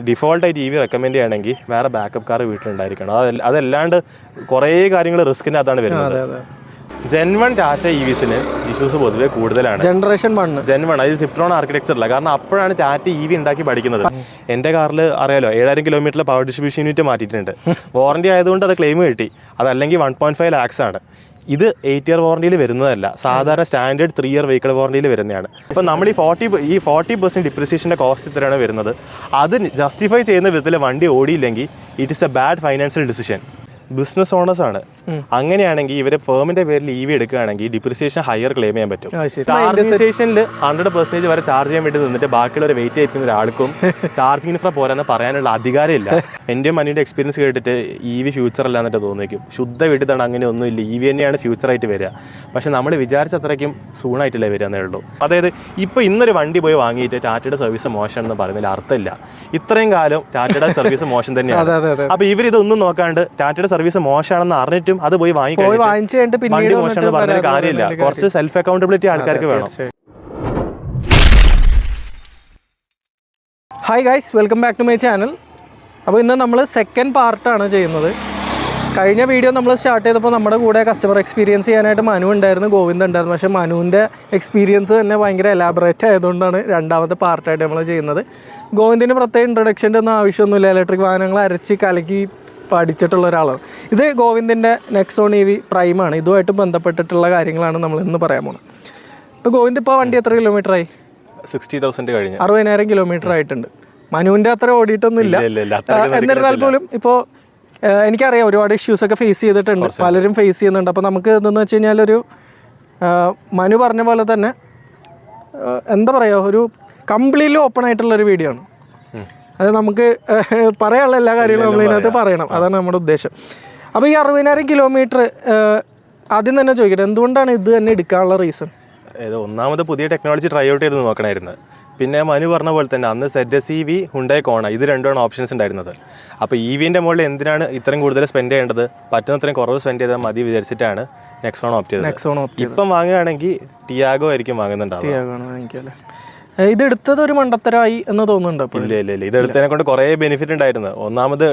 ഡിഫോൾട്ടായിട്ട് EV recommend ചെയ്യുകയാണെങ്കിൽ വേറെ backup car വീട്ടിലുണ്ടായിരിക്കണം. അതല്ലാണ്ട് കുറേ കാര്യങ്ങൾ റിസ്കിൻ്റെ അകത്താണ് വരുന്നത്. Gen 1 ടാറ്റ EVസിന് ഇഷ്യൂസ് പൊതുവെ കൂടുതലാണ്. Gen 1 അത് സിപ്ട്രോൺ ആർക്കിടെക്ചറില്ല. കാരണം അപ്പോഴാണ് ടാറ്റ EV ഉണ്ടാക്കി പഠിക്കുന്നത്. എൻ്റെ കാറിൽ അറിയാലോ 7000 കിലോമീറ്ററിലെ പവർ ഡിസ്ട്രിബ്യൂഷൻ യൂണിറ്റ് മാറ്റിയിട്ടുണ്ട്. വാറണ്ടി ആയതുകൊണ്ട് അത് ക്ലെയിം കിട്ടി. അതല്ലെങ്കിൽ 1.5 lakhs ആണ്. ഇത് 8 year വാറണ്ടിയിൽ വരുന്നതല്ല, സാധാരണ സ്റ്റാൻഡേർഡ് 3 year വെഹിക്കിൾ വാറണ്ടിയിൽ വരുന്നതാണ്. അപ്പോൾ നമ്മൾ ഈ 40% ഡിപ്രിസിയേഷൻ്റെ കോസ്റ്റ് ഇത്രയാണ് വരുന്നത്. അത് ജസ്റ്റിഫൈ ചെയ്യുന്ന വിധത്തിൽ വണ്ടി ഓടിയില്ലെങ്കിൽ it is a bad financial decision. Business owners ആണ്. അങ്ങനെയാണെങ്കിൽ ഇവരെ ഫേമിന്റെ പേരിൽ EV എടുക്കുകയാണെങ്കിൽ ഡിപ്രിസിയേഷൻ ഹയർ ക്ലെയിം ചെയ്യാൻ പറ്റും. ചാർജിംഗ് സ്റ്റേഷനിൽ 100% വരെ ചാർജ് ചെയ്യാൻ വേണ്ടി നിന്നിട്ട് ബാക്കിയുള്ളവർ വെയിറ്റ് ചെയ്യിക്കുന്ന ഒരാൾക്കും ചാർജിംഗ് ഇൻഫ്ര പോരാന്ന് പറയാനുള്ള അധികാരമില്ല. എൻ്റെ മനുവിൻ്റെ എക്സ്പീരിയൻസ് കേട്ടിട്ട് EV ഫ്യൂച്ചർ അല്ല എന്നിട്ട് തോന്നിക്കും. ശുദ്ധ വീട്ടിൽ അങ്ങനെ ഒന്നുമില്ല. EV തന്നെയാണ് ഫ്യൂച്ചറായിട്ട് വരിക. പക്ഷെ നമ്മൾ വിചാരിച്ചത്രയ്ക്കും സൂണായിട്ടില്ലേ വരിക എന്നേ ഉള്ളൂ. അതായത് ഇപ്പോൾ ഇന്നൊരു വണ്ടി പോയി വാങ്ങിയിട്ട് ടാറ്റയുടെ സർവീസ് മോശമാണെന്ന് പറയുന്നതിൽ അർത്ഥമില്ല. ഇത്രയും കാലം ടാറ്റയുടെ സർവീസ് മോശം തന്നെയാണ്. അപ്പോൾ ഇവരിതൊന്നും നോക്കാണ്ട് ടാറ്റയുടെ സർവീസ് മോശമാണെന്ന് അറിഞ്ഞിട്ടും അത് പോയി വാങ്ങിച്ചിട്ട് വണ്ടി മോശം എന്ന് പറഞ്ഞൊരു കാര്യമില്ല. കുറച്ച് സെൽഫ് അക്കൗണ്ടബിലിറ്റി ആൾക്കാർക്ക് വേണം. Hi guys, welcome back to my channel. അപ്പോൾ ഇന്ന് നമ്മൾ സെക്കൻഡ് പാർട്ടാണ് ചെയ്യുന്നത്. കഴിഞ്ഞ വീഡിയോ നമ്മൾ സ്റ്റാർട്ട് ചെയ്തപ്പോൾ നമ്മുടെ കൂടെ കസ്റ്റമർ എക്സ്പീരിയൻസ് ചെയ്യാനായിട്ട് മനു ഉണ്ടായിരുന്നു, ഗോവിന്ദ് ഉണ്ടായിരുന്നു. പക്ഷേ മനുവിൻ്റെ എക്സ്പീരിയൻസ് തന്നെ ഭയങ്കര എലാബറേറ്റ് ആയതുകൊണ്ടാണ് രണ്ടാമത്തെ പാർട്ടായിട്ട് നമ്മൾ ചെയ്യുന്നത്. ഗോവിന്ദിന് പ്രത്യേക ഇൻട്രൊഡക്ഷൻ്റെ ഒന്നും ആവശ്യമൊന്നുമില്ല. ഇലക്ട്രിക് വാഹനങ്ങൾ അരച്ച് കലക്കി പഠിച്ചിട്ടുള്ള ഒരാളാണ്. ഇത് ഗോവിന്ദിൻ്റെ നെക്സോൺ EV പ്രൈമാണ്. ഇതുമായിട്ട് ബന്ധപ്പെട്ടിട്ടുള്ള കാര്യങ്ങളാണ് നമ്മൾ ഇന്ന് പറയാൻ പോകുന്നത്. ഇപ്പോൾ ഗോവിന്ദ് ഇപ്പോൾ വണ്ടി എത്ര കിലോമീറ്റർ ആയി? 60,000 കഴിഞ്ഞു. 60,000 കിലോമീറ്റർ ആയിട്ടുണ്ട്. മനുവിൻ്റെ അത്ര ഓടിയിട്ടൊന്നുമില്ല. എന്നിരുന്നാൽ പോലും ഇപ്പോൾ എനിക്കറിയാം ഒരുപാട് ഇഷ്യൂസൊക്കെ ഫേസ് ചെയ്തിട്ടുണ്ട്, പലരും ഫേസ് ചെയ്യുന്നുണ്ട്. അപ്പോൾ നമുക്ക് എന്തെന്ന് വെച്ച് കഴിഞ്ഞാൽ ഒരു മനു പറഞ്ഞ പോലെ തന്നെ എന്താ പറയുക, ഒരു കംപ്ലീറ്റ്ലി ഓപ്പൺ ആയിട്ടുള്ളൊരു വീഡിയോ ആണ്. അത് നമുക്ക് പറയാനുള്ള എല്ലാ കാര്യങ്ങളും നമ്മളിതിനകത്ത് പറയണം. അതാണ് നമ്മുടെ ഉദ്ദേശം. അപ്പോൾ ഈ 60,000 കിലോമീറ്റർ ആദ്യം തന്നെ ചോദിക്കട്ടെ, എന്തുകൊണ്ടാണ് ഇത് തന്നെ എടുക്കാനുള്ള റീസൺ? ഒന്നാമത് പുതിയ ടെക്നോളജി ട്രൈ ഔട്ട് ചെയ്ത് നോക്കണമായിരുന്നു. പിന്നെ മനു പറഞ്ഞ പോലെ തന്നെ അന്ന് ZS-EV ഹുണ്ടായി കോണ ഇത് രണ്ടുമാണ് ഓപ്ഷൻസ് ഉണ്ടായിരുന്നത്. അപ്പോൾ EVൻ്റെ മുകളിൽ എന്തിനാണ് ഇത്രയും കൂടുതൽ സ്പെൻഡ് ചെയ്യേണ്ടത്, പറ്റുന്നത്രയും കുറവ് സ്പെൻഡ് ചെയ്താൽ മതി വിചാരിച്ചിട്ടാണ് നെക്സോൺ ഓപ്റ്റ് ചെയ്തത്. ഇപ്പം വാങ്ങുകയാണെങ്കിൽ ടിയാഗോ ആയിരിക്കും വാങ്ങുന്നുണ്ടാവും. ഇതെടുത്തത് ഒരു മണ്ടത്തരമായി എന്ന് തോന്നുന്നുണ്ട്. ഇല്ല, ഇതെടുത്തതിനെ കൊണ്ട് കുറേ ബെനിഫിറ്റ് ഉണ്ടായിരുന്നു. ഒന്നാമത്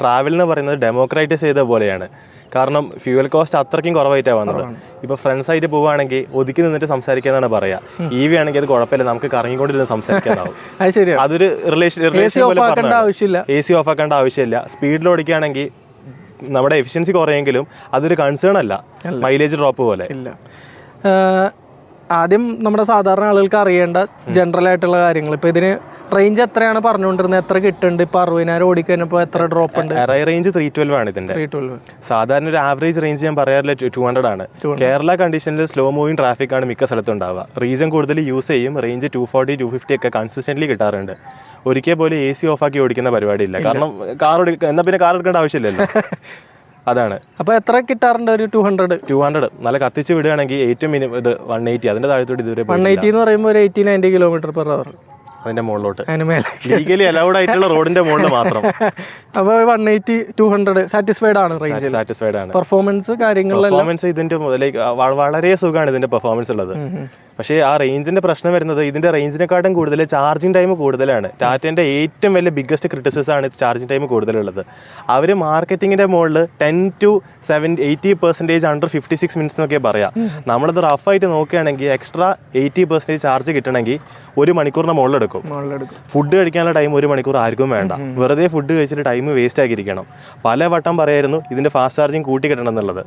ട്രാവൽ എന്ന് പറയുന്നത് ഡെമോക്രാറ്റൈസ് ചെയ്ത പോലെയാണ്. കാരണം ഫ്യൂവൽ കോസ്റ്റ് അത്രയ്ക്കും കുറവായിട്ടാണ് വന്നത്. ഇപ്പോൾ ഫ്രണ്ട്സായിട്ട് പോവുകയാണെങ്കിൽ ഒതുക്കി നിന്നിട്ട് സംസാരിക്കാന്നാണ് പറയുക. EV ആണെങ്കിൽ അത് കുഴപ്പമില്ല, നമുക്ക് കറങ്ങിക്കൊണ്ടിരുന്ന് സംസാരിക്കാനാവും. അതൊരു AC ഓഫ് ആക്കേണ്ട ആവശ്യമില്ല. സ്പീഡിൽ ഓടിക്കുകയാണെങ്കിൽ നമ്മുടെ എഫിഷ്യൻസി കുറയെങ്കിലും അതൊരു കൺസേൺ അല്ല, മൈലേജ് ഡ്രോപ്പ് പോലെ. ആദ്യം നമ്മുടെ സാധാരണ ആളുകൾക്ക് അറിയേണ്ട ജനറൽ ആയിട്ടുള്ള കാര്യങ്ങൾ. ഇപ്പോൾ ഇതിന് റേഞ്ച് എത്രയാണ് പറഞ്ഞുകൊണ്ടിരുന്നത്, എത്ര കിട്ടുന്നുണ്ട്? ഇപ്പോൾ 60,000 ഓടിക്കഴിഞ്ഞപ്പോൾ എത്ര ഡ്രോപ്പ് ഉണ്ട്? റേഞ്ച് 312 ആണ് ഇതിന്റെ. സാധാരണ ഒരു ആവറേജ് റേഞ്ച് ഞാൻ പറയാറില്ല 200 ആണ്. കേരള കണ്ടീഷനിൽ സ്ലോ മൂവിങ് ട്രാഫിക് ആണ് മിക്ക സ്ഥലത്തും ഉണ്ടാവുക. റീസൺ കൂടുതൽ യൂസ് ചെയ്യും. റേഞ്ച് 240, 250 ഒക്കെ കൺസിസ്റ്റന്റ്ലി കിട്ടാറുണ്ട്. ഒരിക്കൽ പോലും AC ഓഫാക്കി ഓടിക്കുന്ന പരിപാടിയില്ല. കാരണം എന്നാൽ പിന്നെ കാർ എടുക്കേണ്ട ആവശ്യമില്ലല്ലോ. അതാണ്. അപ്പോൾ എത്ര കിട്ടാറുണ്ട്? ഒരു 200 നല്ല കത്തിച്ച് വിടുകയാണെങ്കിൽ ഏറ്റവും മിനിമം ഇത് 180. അതിന്റെ താഴത്തോട്ട് ഇതുവരെ 180 എന്ന് പറയുമ്പോൾ ഒരു 80-90 km/h. അതിന്റെ മുകളിലോട്ട് ലീഗലി അലൗഡ് ആയിട്ടുള്ള റോഡിന്റെ മുകളിൽ മാത്രം. അപ്പോൾ 180-200 സാറ്റിസ്ഫൈഡ് ആണ്. റേഞ്ച് സാറ്റിസ്ഫൈഡ് ആണ്. പെർഫോമൻസ് ഇതിന്റെ വളരെ സുഖമാണ് ഇതിന്റെ പെർഫോമൻസ് ഉള്ളത്. പക്ഷേ ആ റേഞ്ചിന്റെ പ്രശ്നം വരുന്നത് ഇതിന്റെ റേഞ്ചിനെക്കാട്ടും കൂടുതൽ ചാർജിങ് ടൈം കൂടുതലാണ്. ടാറ്റന്റെ ഏറ്റവും വലിയ ബിഗ്ഗസ്റ്റ് ക്രിറ്റിസിസം ആണ് ചാർജിങ് ടൈം കൂടുതലുള്ളത്. അവർ മാർക്കറ്റിങ്ങിന്റെ മുകളിൽ 10 to 80% അണ്ടർ 56 minutes എന്നൊക്കെ പറയാം. നമ്മളത് റഫായിട്ട് നോക്കുകയാണെങ്കിൽ എക്സ്ട്രാ 80% ചാർജ് കിട്ടണമെങ്കിൽ 1 മണിക്കൂറിന് മുകളിലെടുക്കും. ഫുഡ് കഴിക്കാനുള്ള ടൈം 1 മണിക്കൂർ ആർക്കും വേണ്ട. വെറുതെ ഫുഡ് കഴിച്ചിട്ട് ടൈം വേസ്റ്റ് ആക്കിയിരിക്കണം. പല വട്ടം പറയായിരുന്നു ഇതിന്റെ ഫാസ്റ്റ് ചാർജിങ് കൂട്ടി കിട്ടണം എന്നുള്ളത്.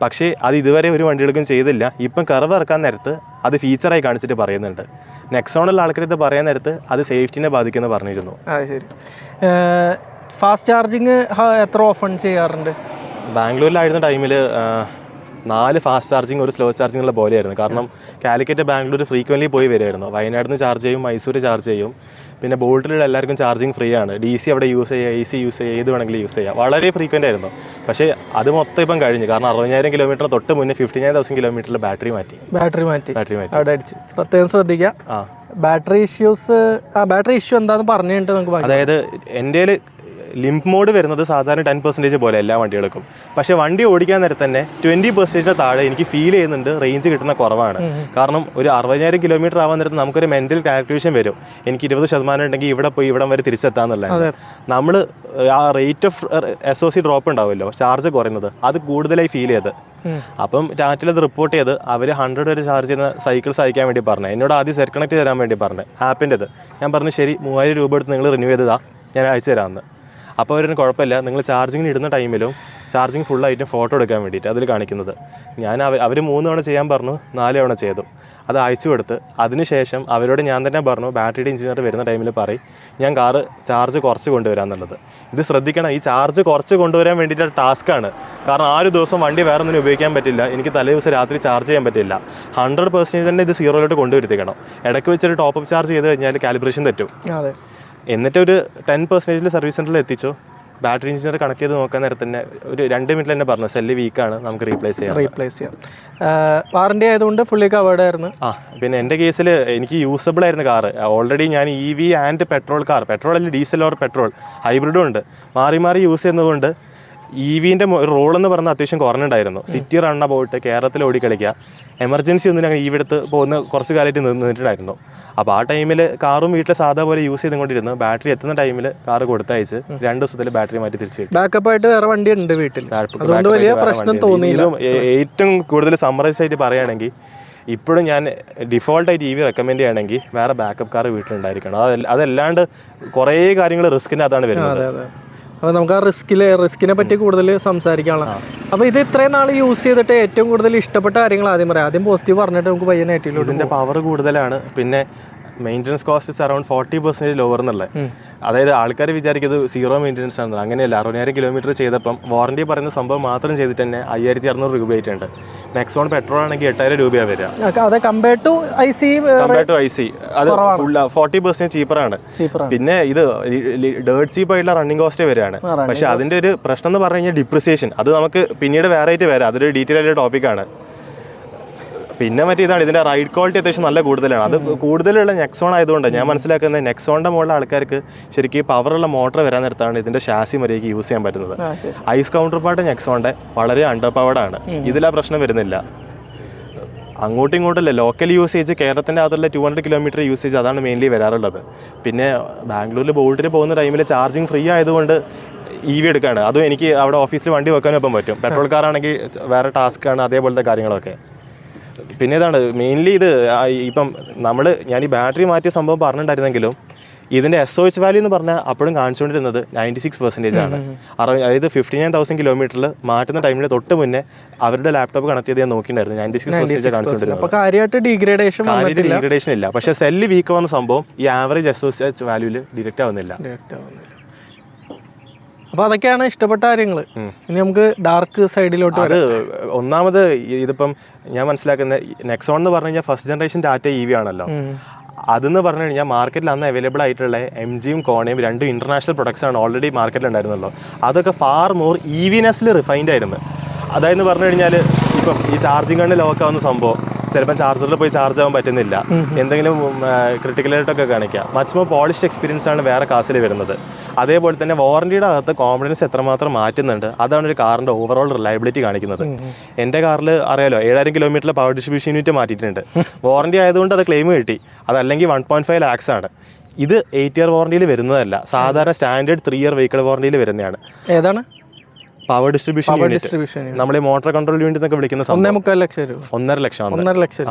പക്ഷേ അത് ഇതുവരെ ഒരു വണ്ടികൾക്കും ചെയ്തില്ല. ഇപ്പം കർവ് ഇറക്കാൻ നേരത്ത് അത് ഫീച്ചറായി കാണിച്ചിട്ട് പറയുന്നുണ്ട്. നെക്സോണുള്ള ആൾക്കാർ പറയാൻ നേരത്ത് അത് സേഫ്റ്റിനെ ബാധിക്കുമെന്ന് പറഞ്ഞിരുന്നു. ശരി. ഫാസ്റ്റ് ചാർജിങ് എത്ര ഓഫൺ ചെയ്യാറുണ്ട്? ബാംഗ്ലൂരിലായിരുന്ന ടൈമിൽ 4 ഫാസ്റ്റ് ചാർജിങ് ഒരു സ്ലോ ചാർജിങ്ങുള്ള പോലെയായിരുന്നു. കാരണം കാലിക്കറ്റ് ബാംഗ്ലൂർ ഫ്രീക്വൻ്റ്ലി പോയി വരുമായിരുന്നു. വയനാട്ടിൽ നിന്ന് ചാർജ് ചെയ്യും, മൈസൂർ ചാർജ് ചെയ്യും. പിന്നെ ബോൾട്ടിലുള്ള എല്ലാവർക്കും ചാർജിങ് ഫ്രീ ആണ്. DC അവിടെ യൂസ് ചെയ്യുക, AC യൂസ് ചെയ്യുക, ഏത് വേണമെങ്കിലും യൂസ് ചെയ്യുക. വളരെ ഫ്രീക്വൻ്റ് ആയിരുന്നു. പക്ഷേ അത് മൊത്തം ഇപ്പം കഴിഞ്ഞു. കാരണം 60,000 കിലോമീറ്റർ തൊട്ട് മുന്നേ 59,000 കിലോമീറ്ററിൽ ബാറ്ററി മാറ്റി. അവിടെ അടിച്ച് പ്രത്യേകം ശ്രദ്ധിക്കുക. ബാറ്ററി ഇഷ്യൂ എന്താണെന്ന് പറഞ്ഞിട്ട് നമുക്ക്. അതായത് എൻ്റെ ലിംപ് മോഡ് വരുന്നത് സാധാരണ 10% പോലെ എല്ലാ വണ്ടികൾക്കും. പക്ഷേ വണ്ടി ഓടിക്കാൻ നേരത്തെ തന്നെ 20% താഴെ എനിക്ക് ഫീൽ ചെയ്യുന്നുണ്ട് റേഞ്ച് കിട്ടുന്ന കുറവാണ്. കാരണം ഒരു 60,000 കിലോമീറ്റർ ആവാൻ നേരത്ത് നമുക്കൊരു മെൻ്റൽ കാൽക്കുലേഷൻ വരും, എനിക്ക് 20% ഉണ്ടെങ്കിൽ ഇവിടെ പോയി ഇവിടം വരെ തിരിച്ചെത്താന്നുള്ളത്. നമ്മൾ ആ റേറ്റ് ഓഫ് SOC ഡ്രോപ്പ് ഉണ്ടാവുമല്ലോ, ചാർജ് കുറയുന്നത്, അത് കൂടുതലായി ഫീൽ ചെയ്ത്. അപ്പം ടാറ്റയിൽ അത് റിപ്പോർട്ട് ചെയ്ത് അവർ 100 വരെ ചാർജ് ചെയ്യുന്ന സൈക്കിൾസ് അയക്കാൻ വേണ്ടി പറഞ്ഞു. എന്നോട് ആദ്യം സെറ്റ് കണക്ട് തരാൻ വേണ്ടി പറഞ്ഞു ആപ്പിൻ്റെത്. ഞാൻ പറഞ്ഞു ശരി, 3000 രൂപ എടുത്ത് നിങ്ങൾ റിന്യൂ ചെയ്തതാ, ഞാൻ അയച്ചു തരാമെന്ന്. അപ്പോൾ അവരൊന്നും കുഴപ്പമില്ല, നിങ്ങൾ ചാർജിങ്ങിന് ഇടുന്ന ടൈമിലും ചാർജിങ് ഫുള്ളായിട്ടും ഫോട്ടോ എടുക്കാൻ വേണ്ടിയിട്ട് അതിൽ കാണിക്കുന്നത്. ഞാൻ അവർ 3 തവണ ചെയ്യാൻ പറഞ്ഞു, 4 തവണ ചെയ്തു. അത് അയച്ചു കൊടുത്ത് അതിനുശേഷം അവരോട് ഞാൻ തന്നെ പറഞ്ഞു ബാറ്ററിയുടെ എഞ്ചിനീയർ വരുന്ന ടൈമിൽ പറയും ഞാൻ കാറ് ചാർജ് കുറച്ച് കൊണ്ടുവരാമെന്നുള്ളത്. ഇത് ശ്രദ്ധിക്കണം, ഈ ചാർജ് കുറച്ച് കൊണ്ടുവരാൻ വേണ്ടിയിട്ടുള്ള ടാസ്ക്കാണ്. കാരണം ആ ഒരു ദിവസം വണ്ടി വേറെ ഒന്നിനും ഉപയോഗിക്കാൻ പറ്റില്ല, എനിക്ക് തലേ ദിവസം രാത്രി ചാർജ് ചെയ്യാൻ പറ്റില്ല. 100% തന്നെ ഇത് 0 കൊണ്ടുവരുത്തിക്കണം. ഇടയ്ക്ക് വെച്ചൊരു ടോപ്പ് ചാർജ് ചെയ്ത് കഴിഞ്ഞാൽ കാലിബ്രേഷൻ തെറ്റും. എന്നിട്ടൊരു 10% സർവീസ് സെൻറ്ററിൽ എത്തിച്ചു. ബാറ്ററി എഞ്ചിനീയർ കണക്ട് ചെയ്ത് നോക്കാൻ നേരത്തെ തന്നെ ഒരു 2 മിനിറ്റിൽ തന്നെ പറഞ്ഞു സെല്ല് വീക്കാണ്, നമുക്ക് റീപ്ലേസ് ചെയ്യാം. വാറണ്ടി ആയതുകൊണ്ട് ഫുള്ളി കവേർഡ് ആയിരുന്നു. പിന്നെ എൻ്റെ കേസിൽ എനിക്ക് യൂസബിൾ ആയിരുന്നു കാറ്. ഓൾറെഡി ഞാൻ EV and petrol car, petrol അല്ലെങ്കിൽ ഡീസൽ ഓർ പെട്രോൾ ഹൈബ്രിഡും ഉണ്ട്, മാറി മാറി യൂസ് ചെയ്യുന്നതുകൊണ്ട് EVൻ്റെ റോൾ എന്ന് പറഞ്ഞാൽ അത്യാവശ്യം കുറഞ്ഞിട്ടുണ്ടായിരുന്നു. സിറ്റി റണ്ണ പോയിട്ട് കേരളത്തിൽ ഓടിക്കളിക്കുക, എമർജൻസി ഒന്നും ഞങ്ങൾ EV എടുത്ത് പോകുന്ന കുറച്ച് കാലമായിട്ട് നിന്നിട്ടുണ്ടായിരുന്നു. അപ്പോൾ ആ ടൈമിൽ കാറും വീട്ടിൽ സാധാ പോലെ യൂസ് ചെയ്തുകൊണ്ടിരുന്നു. ബാറ്ററി എത്തുന്ന ടൈമിൽ കാറ് കൊടുത്തയച്ച് 2 ദിവസത്തിൽ ബാറ്ററി മാറ്റി തിരിച്ചു. ബാക്കപ്പ് ആയിട്ട് വേറെ വണ്ടി ഉണ്ട് വീട്ടിൽ, അതുകൊണ്ട് വലിയ പ്രശ്നം തോന്നിയില്ല. ഏറ്റവും കൂടുതൽ സമ്മറൈസ് ആയിട്ട് പറയുകയാണെങ്കിൽ ഇപ്പോഴും ഞാൻ ഡിഫോൾട്ടായിട്ട് EV റെക്കമെൻഡ് ചെയ്യുകയാണെങ്കിൽ വേറെ ബാക്കപ്പ് കാർ വീട്ടിലുണ്ടായിരിക്കണം. അതല്ലാണ്ട് കുറേ കാര്യങ്ങൾ റിസ്കിൻ്റെ അതാണ് വരുന്നത്. അപ്പോൾ നമുക്ക് ആ റിസ്കിനെ പറ്റി കൂടുതൽ സംസാരിക്കാനുള്ള. അപ്പോൾ ഇത് ഇത്രയും നാൾ യൂസ് ചെയ്തിട്ട് ഏറ്റവും കൂടുതൽ ഇഷ്ടപ്പെട്ട കാര്യങ്ങൾ ആദ്യം പറയാം. ആദ്യം പോസിറ്റീവ് പറഞ്ഞിട്ട് നമുക്ക് പയ്യെ നെഗറ്റീവ്. ഇതിൻ്റെ പവർ കൂടുതലാണ്, പിന്നെ മെയിൻ്റനൻസ് കോസ്റ്റ് അറൗണ്ട് 40% ലോവർ എന്നുള്ളത്. അതായത് ആൾക്കാർ വിചാരിക്കുന്നത് 0 മെയിൻ്റനൻസ് ആണ്, അങ്ങനെയല്ല. 60,000 കിലോമീറ്റർ ചെയ്തപ്പം വാറണ്ടി പറയുന്ന സംഭവം മാത്രം ചെയ്തിട്ട് തന്നെ 5,600 രൂപ ആയിട്ടുണ്ട്. നെക്സോൺ പെട്രോൾ ആണെങ്കിൽ 8,000 രൂപയാണ് വരിക. അതെ, കമ്പയർഡ് ടു IC അത് ഫുൾ 40% ചീപ്പറാണ്. പിന്നെ ഇത് ഡേർട്ട് ചീപ്പ് ആയിട്ടുള്ള റണ്ണിങ് കോസ്റ്റ് വരികയാണ്. പക്ഷെ അതിൻ്റെ ഒരു പ്രശ്നം എന്ന് പറഞ്ഞു കഴിഞ്ഞാൽ ഡിപ്രിസിയേഷൻ, അത് നമുക്ക് പിന്നീട് വേറെ ആയിട്ട് വരാം, അതൊരു ഡീറ്റെയിൽ ആയിട്ട് ടോപ്പിക്കാണ്. പിന്നെ മറ്റേ ഇതാണ്, ഇതിൻ്റെ റൈഡ് ക്വാളിറ്റി അത്യാവശ്യം നല്ല കൂടുതലാണ്. അത് കൂടുതലുള്ള നെക്സോൺ ആയതുകൊണ്ട് ഞാൻ മനസ്സിലാക്കുന്നത് നെക്സോണിൻ്റെ മുകളിലെ ആൾക്കാർക്ക് ശരിക്കും പവറുള്ള മോട്ടർ വരാൻ നേരത്താണ് ഇതിൻ്റെ ഷാസി മര്യാദയ്ക്ക് യൂസ് ചെയ്യാൻ പറ്റുന്നത്. ഐസ് കൗണ്ടർ പാർട്ട് നെക്സോണിൻ്റെ വളരെ അണ്ടർ പവർഡാണ്, ഇതിലാ പ്രശ്നം വരുന്നില്ല. അങ്ങോട്ടും ഇങ്ങോട്ടല്ലേ ലോക്കൽ യൂസേജ്, കേരളത്തിൻ്റെ അകത്തുള്ള 200 കിലോമീറ്റർ യൂസേജ്, അതാണ് മെയിൻലി വരാറുള്ളത്. പിന്നെ ബാംഗ്ലൂരിൽ ബോൾട്ടിന് പോകുന്ന ടൈമിൽ ചാർജിങ് ഫ്രീ ആയതുകൊണ്ട് EV എടുക്കുകയാണ്. അതും എനിക്ക് അവിടെ ഓഫീസിൽ വണ്ടി വെക്കാനും ഒപ്പം പറ്റും. പെട്രോൾ കാറാണെങ്കിൽ വേറെ ടാസ്ക്കാണ്, അതേപോലത്തെ കാര്യങ്ങളൊക്കെ. പിന്നെ ഇതാണ് മെയിൻലി ഇത് ഇപ്പം ഞാൻ ഈ ബാറ്ററി മാറ്റിയ സംഭവം പറഞ്ഞിട്ടുണ്ടായിരുന്നെങ്കിലും ഇതിൻ്റെ SOH വാല്യൂ എന്ന് പറഞ്ഞാൽ അപ്പോഴും കാണിച്ചുകൊണ്ടിരുന്നത് 96% ആണ്. അതായത് 59,000 കിലോമീറ്ററിൽ മാറ്റുന്ന ടൈമിൽ തൊട്ട് മുന്നേ അവരുടെ ലാപ്ടോപ്പ് കണക്ട് ചെയ്ത് ഞാൻ നോക്കിയിട്ടുണ്ടായിരുന്നു, 96% കാണിച്ചുകൊണ്ടിരുന്നത്. ഡീഗ്രഡേഷൻ ഇല്ല. പക്ഷേ സെല്ല് വീക്ക് ആവുന്ന സംഭവം ഈ ആവറേജ് SOH വാല്യൂവിൽ ഡിറ്റക്റ്റ് ആവുന്നില്ല. അപ്പോൾ അതൊക്കെയാണ് ഇഷ്ടപ്പെട്ട കാര്യങ്ങൾ. ഇനി നമുക്ക് ഡാർക്ക് സൈഡിലോട്ട്. അത് ഒന്നാമത് ഇതിപ്പം ഞാൻ മനസ്സിലാക്കുന്ന നെക്സോൺ എന്ന് പറഞ്ഞു കഴിഞ്ഞാൽ ഫസ്റ്റ് ജനറേഷൻ ടാറ്റ EV ആണല്ലോ. അതെന്ന് പറഞ്ഞു കഴിഞ്ഞാൽ മാർക്കറ്റിൽ അന്ന് അവൈലബിൾ ആയിട്ടുള്ള MGയും കോണയും 2 ഇൻ്റർനാഷണൽ പ്രൊഡക്ട്സ് ആണ് ഓൾറെഡി മാർക്കറ്റിൽ ഉണ്ടായിരുന്നല്ലോ. അതൊക്കെ ഫാർ മോർ EVനെസ്സിൽ റിഫൈൻഡ് ആയിരുന്നു. അതായത് പറഞ്ഞു കഴിഞ്ഞാൽ ഇപ്പം ഈ ചാർജിങ് കണ്ണ് ലോക്ക് ആവുന്ന സംഭവം ചിലപ്പോൾ ചാർജറിൽ പോയി ചാർജ് ആവാൻ പറ്റുന്നില്ല, എന്തെങ്കിലും ക്രിട്ടിക്കലായിട്ടൊക്കെ കാണിക്കുക. മച്ച് മോർ പോളിഷ്ഡ് എക്സ്പീരിയൻസ് ആണ് വേറെ കാസിൽ വരുന്നത്. അതേപോലെ തന്നെ വാറണ്ടിയുടെ അകത്ത് കോമ്പണൻസ് എത്രമാത്രം മാറ്റുന്നുണ്ട്, അതാണ് ഒരു കാറിൻ്റെ ഓവറോൾ റിലയബിലിറ്റി കാണിക്കുന്നത്. എൻ്റെ കാറിൽ അറിയാലോ 7,000 കിലോമീറ്ററിൽ പവർ ഡിസ്ട്രിബ്യൂഷൻ യൂണിറ്റ് മാറ്റിയിട്ടുണ്ട്. വാറണ്ടി ആയതുകൊണ്ട് അത് ക്ലെയിം കിട്ടി. അതല്ലെങ്കിൽ 1.5 lakhs ആണ്. ഇത് 8 year വാറണ്ടിയിൽ വരുന്നതല്ല, സാധാരണ സ്റ്റാൻഡേർഡ് 3 year വെഹിക്കിൾ വാറണ്ടിയിൽ വരുന്നതാണ്. ഏതാണ്? Power distribution unit. നമ്മൾ ഈ മോട്ടോർ കൺട്രോൾ യൂണിറ്റ് എന്നൊക്കെ വിളിക്കുന്ന സംഭവം 1.5 ലക്ഷം.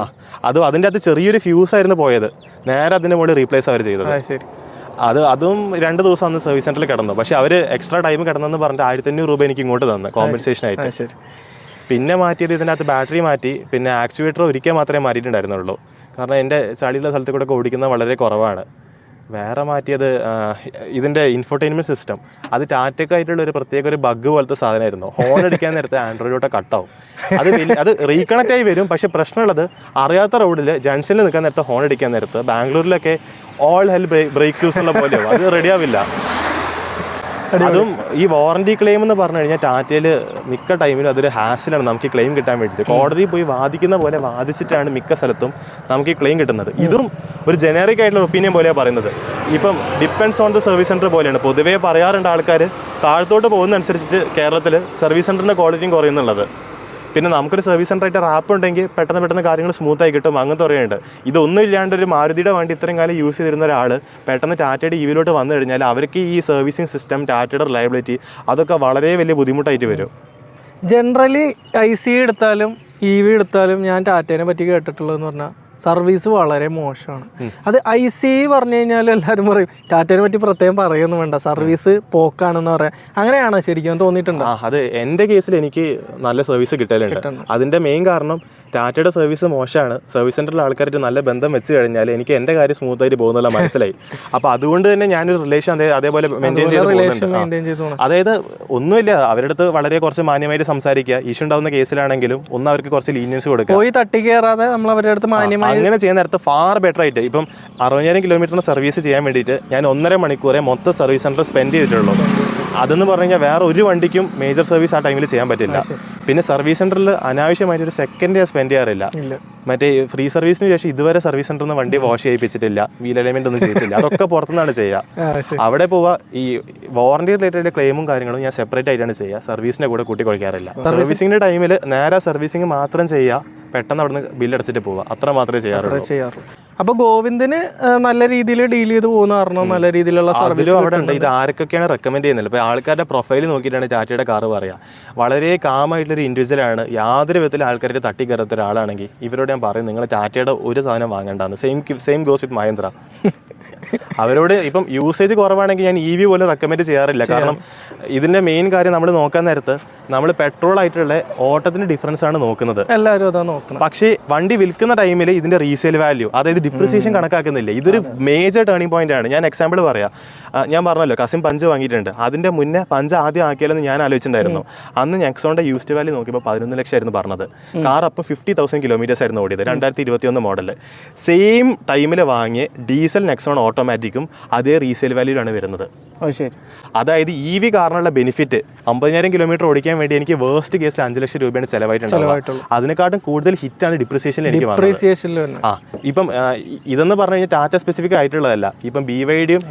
അതും അതിൻ്റെ അകത്ത് ചെറിയൊരു ഫ്യൂസ് ആയിരുന്നു പോയത്, നേരെ അതിൻ്റെ മുകളിൽ റീപ്ലേസ് അവർ ചെയ്തത്. അതും 2 ദിവസം അന്ന് സർവീസ് സെന്ററിൽ കിടന്നു. പക്ഷെ അവർ എക്സ്ട്രാ ടൈം കിടന്നെന്ന് പറഞ്ഞിട്ട് 1,500 രൂപ എനിക്ക് ഇങ്ങോട്ട് തന്നു കോമ്പൻസേഷൻ ആയിട്ട്. പിന്നെ മാറ്റിയത് ഇതിനകത്ത് ബാറ്ററി മാറ്റി, പിന്നെ ആക്ച്വേറ്റർ ഒരിക്കൽ മാത്രമേ മാറ്റിയിട്ടുണ്ടായിരുന്നുള്ളൂ. കാരണം എൻ്റെ ചളിയുള്ള സ്ഥലത്ത് കൂടെ ഒക്കെ ഓടിക്കുന്നത് വളരെ കുറവാണ്. വേറെ മാറ്റിയത് ഇതിൻ്റെ ഇൻഫോർടൈൻമെൻറ്റ് സിസ്റ്റം. അത് ടാറ്റക്കായിട്ടുള്ള ഒരു പ്രത്യേക ഒരു ബഗ് പോലത്തെ സാധനമായിരുന്നു. ഹോൺ അടിക്കാൻ നേരത്തെ ആൻഡ്രോയിഡോട്ട് കട്ടാവും. അത് റീകണക്റ്റ് ആയി വരും. പക്ഷേ പ്രശ്നമുള്ളത് അറിയാത്ത റോഡിൽ ജംഗ്ഷനിൽ നിൽക്കാൻ നേരത്തെ ഹോൺ അടിക്കാൻ നേരത്ത് ബാംഗ്ലൂരിലൊക്കെ ഓൾ ഹെൽ ബ്രേക്സ് ലൂസ് ഉള്ള പോലെയാവും, അത് റെഡിയാവില്ല. അതും ഈ വാറണ്ടി ക്ലെയിം എന്ന് പറഞ്ഞു കഴിഞ്ഞാൽ ടാറ്റയിൽ മിക്ക ടൈമിലും അതൊരു ഹാസിലാണ് നമുക്ക് ഈ ക്ലെയിം കിട്ടാൻ വേണ്ടിയിട്ട്. കോടതിയിൽ പോയി വാദിക്കുന്ന പോലെ വാദിച്ചിട്ടാണ് മിക്ക സ്ഥലത്തും നമുക്ക് ഈ ക്ലെയിം കിട്ടുന്നത്. ഇതും ഒരു ജനറിക് ആയിട്ടുള്ള ഒപ്പീനിയൻ പോലെയാണ് പറയുന്നത്. ഇപ്പം depends on the service centre പോലെയാണ് പൊതുവേ പറയാറുണ്ട് ആൾക്കാർ. താഴത്തോട്ട് പോകുന്നതനുസരിച്ചിട്ട് കേരളത്തിൽ സർവീസ് സെൻറ്ററിൻ്റെ ക്വാളിറ്റിയും കുറയുന്നുള്ളത്. പിന്നെ നമുക്കൊരു സർവീസ് സെൻ്റർ ആയിട്ട് ആപ്പ് ഉണ്ടെങ്കിൽ പെട്ടെന്ന് കാര്യങ്ങൾ സ്മൂത്തായി കിട്ടും, അങ്ങനത്തെ പറയുന്നുണ്ട്. ഇതൊന്നും ഇല്ലാണ്ട് ഒരു മാരുതിയുടെ വണ്ടി ഇത്രയും കാലം യൂസ് ചെയ്തിരുന്ന ഒരാൾ പെട്ടെന്ന് ടാറ്റയുടെ ഇവിയിലോട്ട് വന്നു കഴിഞ്ഞാൽ അവർക്ക് ഈ സർവീസിങ് സിസ്റ്റം, ടാറ്റയുടെ റിലയബിലിറ്റി അതൊക്കെ വളരെ വലിയ ബുദ്ധിമുട്ടായിട്ട് വരും. ജനറലി IC എടുത്താലും EV എടുത്താലും ഞാൻ ടാറ്റേനെ പറ്റി കേട്ടിട്ടുള്ളതെന്ന് പറഞ്ഞാൽ സർവീസ് വളരെ മോശമാണ്. അത് IC പറഞ്ഞു കഴിഞ്ഞാൽ എല്ലാവരും പറയും ടാറ്റേനെ പറ്റി പ്രത്യേകം പറയുന്നു വേണ്ട, സർവീസ് പോക്കാണെന്ന് പറയാം. അങ്ങനെയാണോ ശരിക്കും തോന്നിയിട്ടുണ്ട്? അത് എൻ്റെ കേസിൽ എനിക്ക് നല്ല സർവീസ് കിട്ടലുണ്ട്. അതിൻ്റെ മെയിൻ കാരണം ടാറ്റയുടെ സർവീസ് മോശമാണ്. സർവീസ് സെൻ്ററിലെ ആൾക്കാരായിട്ട് നല്ല ബന്ധം വെച്ച് കഴിഞ്ഞാൽ എനിക്ക് എൻ്റെ കാര്യം സ്മൂത്തായിട്ട് പോകുന്നുള്ള മനസ്സിലായി. അപ്പോൾ അതുകൊണ്ട് തന്നെ ഞാനൊരു റിലേഷൻ അതേപോലെ മെയിൻറ്റെയിൻ ചെയ്ത് പോകുന്നുണ്ട്. അതായത് ഒന്നുമില്ല, അവരുടെ അടുത്ത് വളരെ കുറച്ച് മാന്യമായിട്ട് സംസാരിക്കുക. ഇഷ്യൂ ഉണ്ടാകുന്ന കേസിലാണെങ്കിലും ഒന്ന് അവർക്ക് കുറച്ച് ലീനിയൻസ് കൊടുക്കുക. പോയി തട്ടി കയറാതെ നമ്മൾ അവരുടെ അടുത്ത് മാന്യമായി അങ്ങനെ ചെയ്യുന്ന നേരത്ത് ഫാർ ബെറ്റർ ആയിട്ട്. ഇപ്പം 60,000 കിലോമീറ്ററിന് സർവീസ് ചെയ്യാൻ വേണ്ടിയിട്ട് ഞാൻ 1.5 മണിക്കൂറേ മൊത്തം സർവീസ് സെൻ്റർ സ്പെൻഡ് ചെയ്തിട്ടുള്ളൂ. അതെന്ന് പറഞ്ഞു കഴിഞ്ഞാൽ വേറെ ഒരു വണ്ടിക്കും മേജർ സർവീസ് ആ ടൈമിൽ ചെയ്യാൻ പറ്റില്ല. പിന്നെ സർവീസ് സെൻ്ററിൽ അനാവശ്യമായിട്ട് ഒരു സെക്കൻഡ് സ്പെൻഡ് ചെയ്യാറില്ല. മറ്റേ ഫ്രീ സർവീസിന് ശേഷം ഇതുവരെ സർവീസ് സെൻ്ററിൽ നിന്ന് വണ്ടി വാഷ് ചെയ്യിപ്പിച്ചിട്ടില്ല, വീൽ അലൈൻമെന്റ് ഒന്നും ചെയ്തിട്ടില്ല. അതൊക്കെ പുറത്തുനിന്നാണ് ചെയ്യുക. അവിടെ പോവുക. ഈ വാറണ്ടി റിലേറ്റഡ് ക്ലെയിമും കാര്യങ്ങളും ഞാൻ സെപ്പറേറ്റ് ആയിട്ടാണ് ചെയ്യുക, സർവീസിന്റെ കൂടെ കൂട്ടി കുഴക്കാറില്ല. സർവീസിങ്ങിന്റെ ടൈമിൽ നേരെ സർവീസിങ് മാത്രം ചെയ്യുക, പെട്ടെന്ന് അവിടുന്ന് ബില്ലടിച്ചിട്ട് പോവുക, അത്ര മാത്രമേ ചെയ്യാറുള്ളൂ. അപ്പോൾ ഗോവിന്ദിന് നല്ല രീതിയിൽ ഡീൽ ചെയ്ത് പോകുന്ന കാരണം നല്ല രീതിയിലുള്ള സർവീസ് അവിടെ ഉണ്ട്. ഇത് ആരൊക്കെയാണ് റെക്കമെൻഡ് ചെയ്യുന്നത്? ഇപ്പോൾ ആൾക്കാരുടെ പ്രൊഫൈൽ നോക്കിയിട്ടാണ് ടാറ്റയുടെ കാറ് പറയുക. വളരെ കാമായിട്ടുള്ളൊരു ഇൻഡിവിജ്വൽ ആണ്. യാതൊരു വിധത്തിൽ ആൾക്കാരുടെ തട്ടിക്കയറാത്ത ഒരാളാണെങ്കിൽ ഇവരോട് ഞാൻ പറയും നിങ്ങൾ ടാറ്റയുടെ ഒരു സാധനം വാങ്ങേണ്ടതാണ്. Same goes with Mahindra. അവരോട് ഇപ്പം യൂസേജ് കുറവാണെങ്കിൽ ഞാൻ EV പോലും റെക്കമെൻഡ് ചെയ്യാറില്ല. കാരണം ഇതിൻ്റെ മെയിൻ കാര്യം നമ്മൾ നോക്കാൻ നേരത്ത് നമ്മൾ പെട്രോൾ ആയിട്ടുള്ള ഓട്ടത്തിൻ്റെ ഡിഫറൻസ് ആണ് നോക്കുന്നത്. എല്ലാവരും അതാ നോക്കണം. പക്ഷേ വണ്ടി വിൽക്കുന്ന ടൈമിൽ ഇതിൻ്റെ റീസെയിൽ വാല്യൂ, അതായത് ഡിപ്രിസിയേഷൻ കണക്കാക്കുന്നില്ല. ഇതൊരു മേജർ ടേണിംഗ് പോയിന്റ് ആണ്. ഞാൻ എക്സാമ്പിൾ പറയാം. ഞാൻ പറഞ്ഞല്ലോ കസിൻ പഞ്ച് വാങ്ങിയിട്ടുണ്ട്. അതിൻ്റെ മുന്നേ പഞ്ച് ആദ്യം ആക്കിയാലെന്ന് ഞാൻ ആലോചിച്ചിട്ടുണ്ടായിരുന്നു. അന്ന് നെക്സോണിൻ്റെ യൂസ്ഡ് വാല്യൂ നോക്കിയപ്പോൾ 11 ലക്ഷമായിരുന്നു പറഞ്ഞത്. കാർ അപ്പം 50,000 കിലോമീറ്റേഴ്സ് ആയിരുന്നു ഓടിയത്. 2021 മോഡൽ. സെയിം ടൈമിൽ വാങ്ങിയ ഡീസൽ നെക്സോൺ ഓട്ടോമാറ്റിക്കും അതേ റീസെയിൽ വാല്യൂലാണ് വരുന്നത്. അതായത് EV കാരണമുള്ള ബെനിഫിറ്റ് 50,000 കിലോമീറ്റർ ഓടിക്കാൻ വേണ്ടി എനിക്ക് വേസ്റ്റ് കേസിൽ 5 ലക്ഷം രൂപയാണ് ചിലവായിട്ടുള്ളത്. അതിനെക്കാട്ടും കൂടുതൽ ഹിറ്റാണ് ഡിപ്രിസിയേഷൻ എനിക്ക് വന്നത്. ഇപ്പം ഇതെന്ന് പറഞ്ഞു കഴിഞ്ഞാൽ ടാറ്റ സ്പെസിഫിക് ആയിട്ടുള്ളതല്ല. ഇപ്പം BYDയും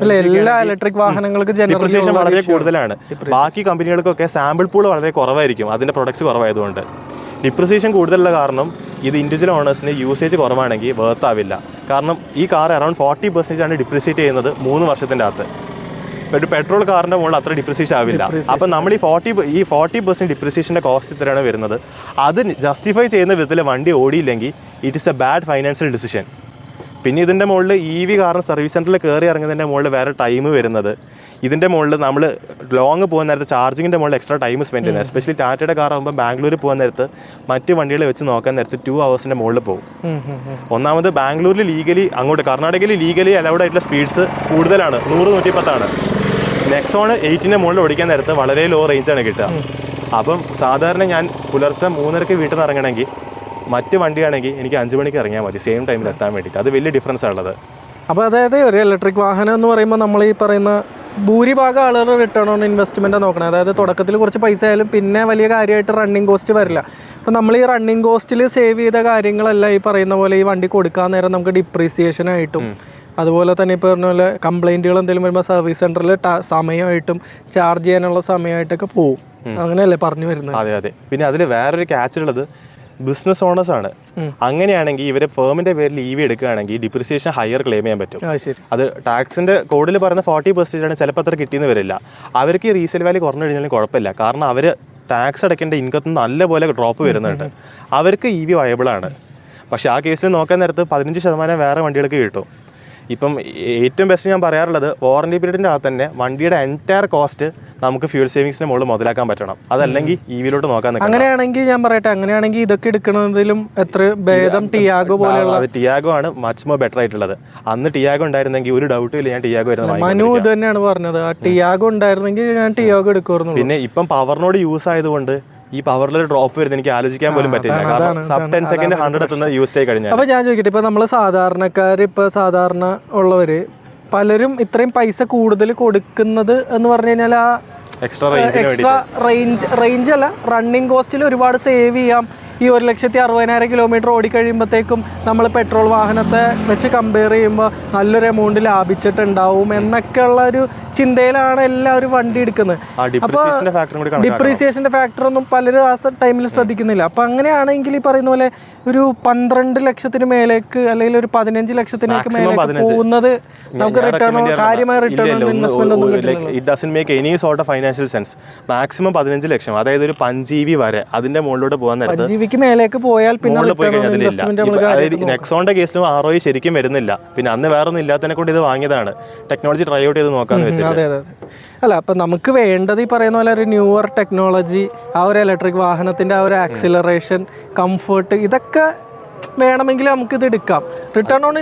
ഇലക്ട്രിക് വാഹനങ്ങൾക്ക് ഡിപ്രിസിയേഷൻ വളരെ കൂടുതലാണ്. ബാക്കി കമ്പനികൾക്കൊക്കെ സാമ്പിൾ പൂൾ വളരെ കുറവായിരിക്കും, അതിന്റെ പ്രൊഡക്ട്സ് കുറവായതുകൊണ്ട്. ഡിപ്രിസിയേഷൻ കൂടുതലുള്ള കാരണം ഇത് ഇൻഡിവിജ്വൽ ഓണേഴ്സിന് യൂസേജ് കുറവാണെങ്കിൽ വർത്ത് ആവില്ല. കാരണം ഈ കാർ അറൌണ്ട് 40% ആണ് ഡിപ്രിസിയേറ്റ് ചെയ്യുന്നത് 3 വർഷത്തിൻ്റെ അകത്ത്. ഒരു പെട്രോൾ കാറിൻ്റെ മുകളിൽ അത്ര ഡിപ്രിസിയേഷൻ ആവില്ല. അപ്പം നമ്മൾ ഈ 40% ഡിപ്രിസിയേഷൻ്റെ കോസ്റ്റ് ഇത്രയാണ് വരുന്നത്. അത് ജസ്റ്റിഫൈ ചെയ്യുന്ന വിധത്തിൽ വണ്ടി ഓടിയില്ലെങ്കിൽ it is a bad financial decision. പിന്നെ ഇതിൻ്റെ മുകളിൽ EV കാരണം സർവീസ് സെൻറ്ററിൽ കയറി ഇറങ്ങുന്നതിൻ്റെ മുകളിൽ വേറെ ടൈം വരുന്നത്. ഇതിൻ്റെ മുകളിൽ നമ്മൾ ലോങ് പോകുന്ന നേരത്ത് ചാർജിങ്ങിൻ്റെ മുകളിൽ എക്സ്ട്രാ ടൈം സ്പെൻഡ് ചെയ്യുന്നത്. എസ്പെഷ്യലി ടാറ്റയുടെ കാർ ആകുമ്പോൾ ബാംഗ്ലൂർ പോകുന്ന നേരത്ത് മറ്റ് വണ്ടികളെ വെച്ച് നോക്കാൻ നേരത്ത് 2 hours മുകളിൽ പോകും. ഒന്നാമത് ബാംഗ്ലൂരിൽ ലീഗലി, അങ്ങോട്ട് കർണാടകയിൽ ലീഗലി അലൗഡ് ആയിട്ടുള്ള സ്പീഡ്സ് കൂടുതലാണ്, 100-110 നെക്സോൺ 8ന്റെ മുകളിൽ ഓടിക്കാൻ നേരത്ത് വളരെ ലോ റേഞ്ചാണ് കിട്ടുക. അപ്പം സാധാരണ ഞാൻ പുലർച്ചെ 3:30 വീട്ടിൽ നിന്ന് ഇറങ്ങണമെങ്കിൽ മറ്റ് വണ്ടിയാണെങ്കിൽ എനിക്ക് 5 മണിക്ക് ഇറങ്ങിയാൽ മതി സെയിം ടൈമിൽ എത്താൻ വേണ്ടിയിട്ട്. അത് വലിയ ഡിഫറൻസ് ആണുള്ളത്. അപ്പോൾ അതായത് ഒരു ഇലക്ട്രിക് വാഹനം എന്ന് പറയുമ്പോൾ നമ്മൾ ഈ പറയുന്ന ഭൂരിഭാഗം ആളുകൾ റിട്ടേൺ ഓൺ ഇൻവെസ്റ്റ്മെൻറ്റ് നോക്കണം. അതായത് തുടക്കത്തിൽ കുറച്ച് പൈസ ആയാലും പിന്നെ വലിയ കാര്യമായിട്ട് റണ്ണിങ് കോസ്റ്റ് വരില്ല. അപ്പോൾ നമ്മൾ ഈ റണ്ണിങ് കോസ്റ്റിൽ സേവ് ചെയ്ത കാര്യങ്ങളെല്ലാം ഈ പറയുന്ന പോലെ ഈ വണ്ടി കൊടുക്കാൻ നേരം നമുക്ക് ഡിപ്രീസിയേഷനായിട്ടും അതുപോലെ തന്നെ ഇപ്പോൾ പറഞ്ഞ പോലെ കംപ്ലൈൻറ്റുകൾ എന്തെങ്കിലും വരുമ്പോൾ സർവീസ് സെൻറ്ററിൽ സമയമായിട്ടും ചാർജ് ചെയ്യാനുള്ള സമയമായിട്ടൊക്കെ പോകും. അങ്ങനെയല്ലേ പറഞ്ഞു വരുന്നത്? അതെ അതെ. പിന്നെ അതിൽ വേറൊരു ക്യാച്ച് ഉള്ളത് ബിസിനസ് ഓണേഴ്സ് ആണ്. അങ്ങനെയാണെങ്കിൽ ഇവരെ ഫേമിന്റെ പേരിൽ EV എടുക്കുകയാണെങ്കിൽ ഡിപ്രിസിയേഷൻ ഹയർ ക്ലെയിം ചെയ്യാൻ പറ്റും. അത് ടാക്സിന്റെ കോഡിൽ പറയുന്ന 40% ആണ്, ചിലപ്പോൾ അത്ര കിട്ടിയെന്ന് വരില്ല. അവർക്ക് ഈ റീസെയിൽ വാല്യൂ കുറഞ്ഞു കഴിഞ്ഞാലും കുഴപ്പമില്ല. കാരണം അവർ ടാക്സ് അടയ്ക്കേണ്ട ഇൻകത്തിൽ നല്ലപോലെ ഡ്രോപ്പ് വരുന്നുണ്ട്. അവർക്ക് EV വയബിൾ ആണ്. പക്ഷേ ആ കേസിൽ നോക്കാൻ നേരത്ത് 15% വേറെ വണ്ടികൾക്ക് കിട്ടും. ഇപ്പം ഏറ്റവും ബെസ്റ്റ് ഞാൻ പറയാറുള്ളത് വാറണ്ടി പീരീഡിൻ്റെ അകത്ത് തന്നെ വണ്ടിയുടെ എൻറ്റയർ കോസ്റ്റ് നമുക്ക് ഫ്യൂൽ സേവിങ്സിന് മുകളിൽ മുതലാക്കാൻ പറ്റണം. അതല്ലെങ്കിൽ EVയിലോട്ട് നോക്കാൻ നിൽക്കണം. അങ്ങനെയാണെങ്കിൽ ഞാൻ പറയട്ടെ, അങ്ങനെയാണെങ്കിൽ ഇതൊക്കെ എടുക്കുന്നതിലും എത്ര ഭേദം ടിയാഗോ പോലെയുള്ള. അത് ടിയാഗോ ആണ് മച്ച് മോർ ബെറ്റർ ആയിട്ടുള്ളത്. അന്ന് ടിയാഗോ ഉണ്ടായിരുന്നെങ്കിൽ ഒരു ഡൗട്ടും ഇല്ല, ഞാൻ ടിയാഗോ ആയിരുന്നു. മനു ഇത് തന്നെയാണ് പറഞ്ഞത്, ആ ടിയാഗോ ഉണ്ടായിരുന്നെങ്കിൽ ഞാൻ ടിയാഗോ എടുക്കുമായിരുന്നു. പിന്നെ ഇപ്പം പവറിനോട് യൂസ് ആയതുകൊണ്ട് ഈ പവറിലൊരു ഡ്രോപ്പ് വരുന്നത് എനിക്ക് ആലോചിക്കാൻ പോലും പറ്റില്ല. കാരണം സബ് 10 സെക്കൻഡ് 100 എത്തുന്ന യൂസ് ആയി കഴിഞ്ഞാൽ. അപ്പോൾ ഞാൻ ചോദിക്കട്ടെ, ഇപ്പോൾ നമ്മൾ സാധാരണക്കാർ, ഇപ്പോൾ സാധാരണ ഉള്ളവർ പലരും ഇത്രയും പൈസ കൂടുതൽ കൊടുക്കുന്നത് എന്ന് പറഞ്ഞു കഴിഞ്ഞാൽ ആ എക്സ്ട്രാ റേഞ്ച് അല്ല, റണ്ണിങ് കോസ്റ്റിൽ ഒരുപാട് സേവ് ചെയ്യാം. ഈ 1,60,000 കിലോമീറ്റർ ഓടിക്കഴിയുമ്പോഴത്തേക്കും നമ്മൾ പെട്രോൾ വാഹനത്തെ വെച്ച് കമ്പയർ ചെയ്യുമ്പോൾ നല്ലൊരു എമൗണ്ട് ലാഭിച്ചിട്ടുണ്ടാവും എന്നൊക്കെയുള്ള ഒരു ചിന്തയിലാണ് എല്ലാവരും വണ്ടി എടുക്കുന്നത്. അപ്പോൾ ഡിപ്രീസിയേഷൻ്റെ ഫാക്ടറൊന്നും പലരും ആ ടൈമിൽ ശ്രദ്ധിക്കുന്നില്ല. അപ്പോൾ അങ്ങനെയാണെങ്കിൽ ഈ പറയുന്ന പോലെ ഒരു 12 ലക്ഷത്തിന് മേലേക്ക് അല്ലെങ്കിൽ ഒരു 15 ലക്ഷത്തിനേക്ക് മേലേക്ക് പോകുന്നത് നമുക്ക് കാര്യമായ റിട്ടേൺ ഇൻവെസ്റ്റ്മെന്റ് ഒന്നും കിട്ടില്ല. It doesn't make any sort of financial sense. Maximum 15 ലക്ഷം, അതായത് ഒരു 5 EV വരെ അതിന്റെ മുകളിലോട്ട് പോകാൻ നേരത്ത് 5 EVക്ക് മേലേക്ക് പോയാൽ പിന്നെ നെക്സോണിന്റെ കേസിലും ROI ശരിക്കും വരുന്നില്ല. പിന്നെ അന്ന് വേറെ ഒന്നും ഇല്ലാത്തതിനെ കൊണ്ട് ഇത് വാങ്ങിയതാണ്, ടെക്നോളജി ട്രൈ ഔട്ട് ചെയ്ത് നോക്കാന്ന് വെച്ചാൽ. അതെ. അല്ല, അപ്പം നമുക്ക് വേണ്ടത് ഈ പറയുന്ന പോലെ ഒരു ന്യൂവർ ടെക്നോളജി, ആ ഒരു ഇലക്ട്രിക് വാഹനത്തിൻ്റെ ആ ഒരു ആക്സിലറേഷൻ, കംഫർട്ട്, ഇതൊക്കെ വേണമെങ്കിൽ നമുക്ക് ഇത് എടുക്കാം. റിട്ടേൺ ഓൺ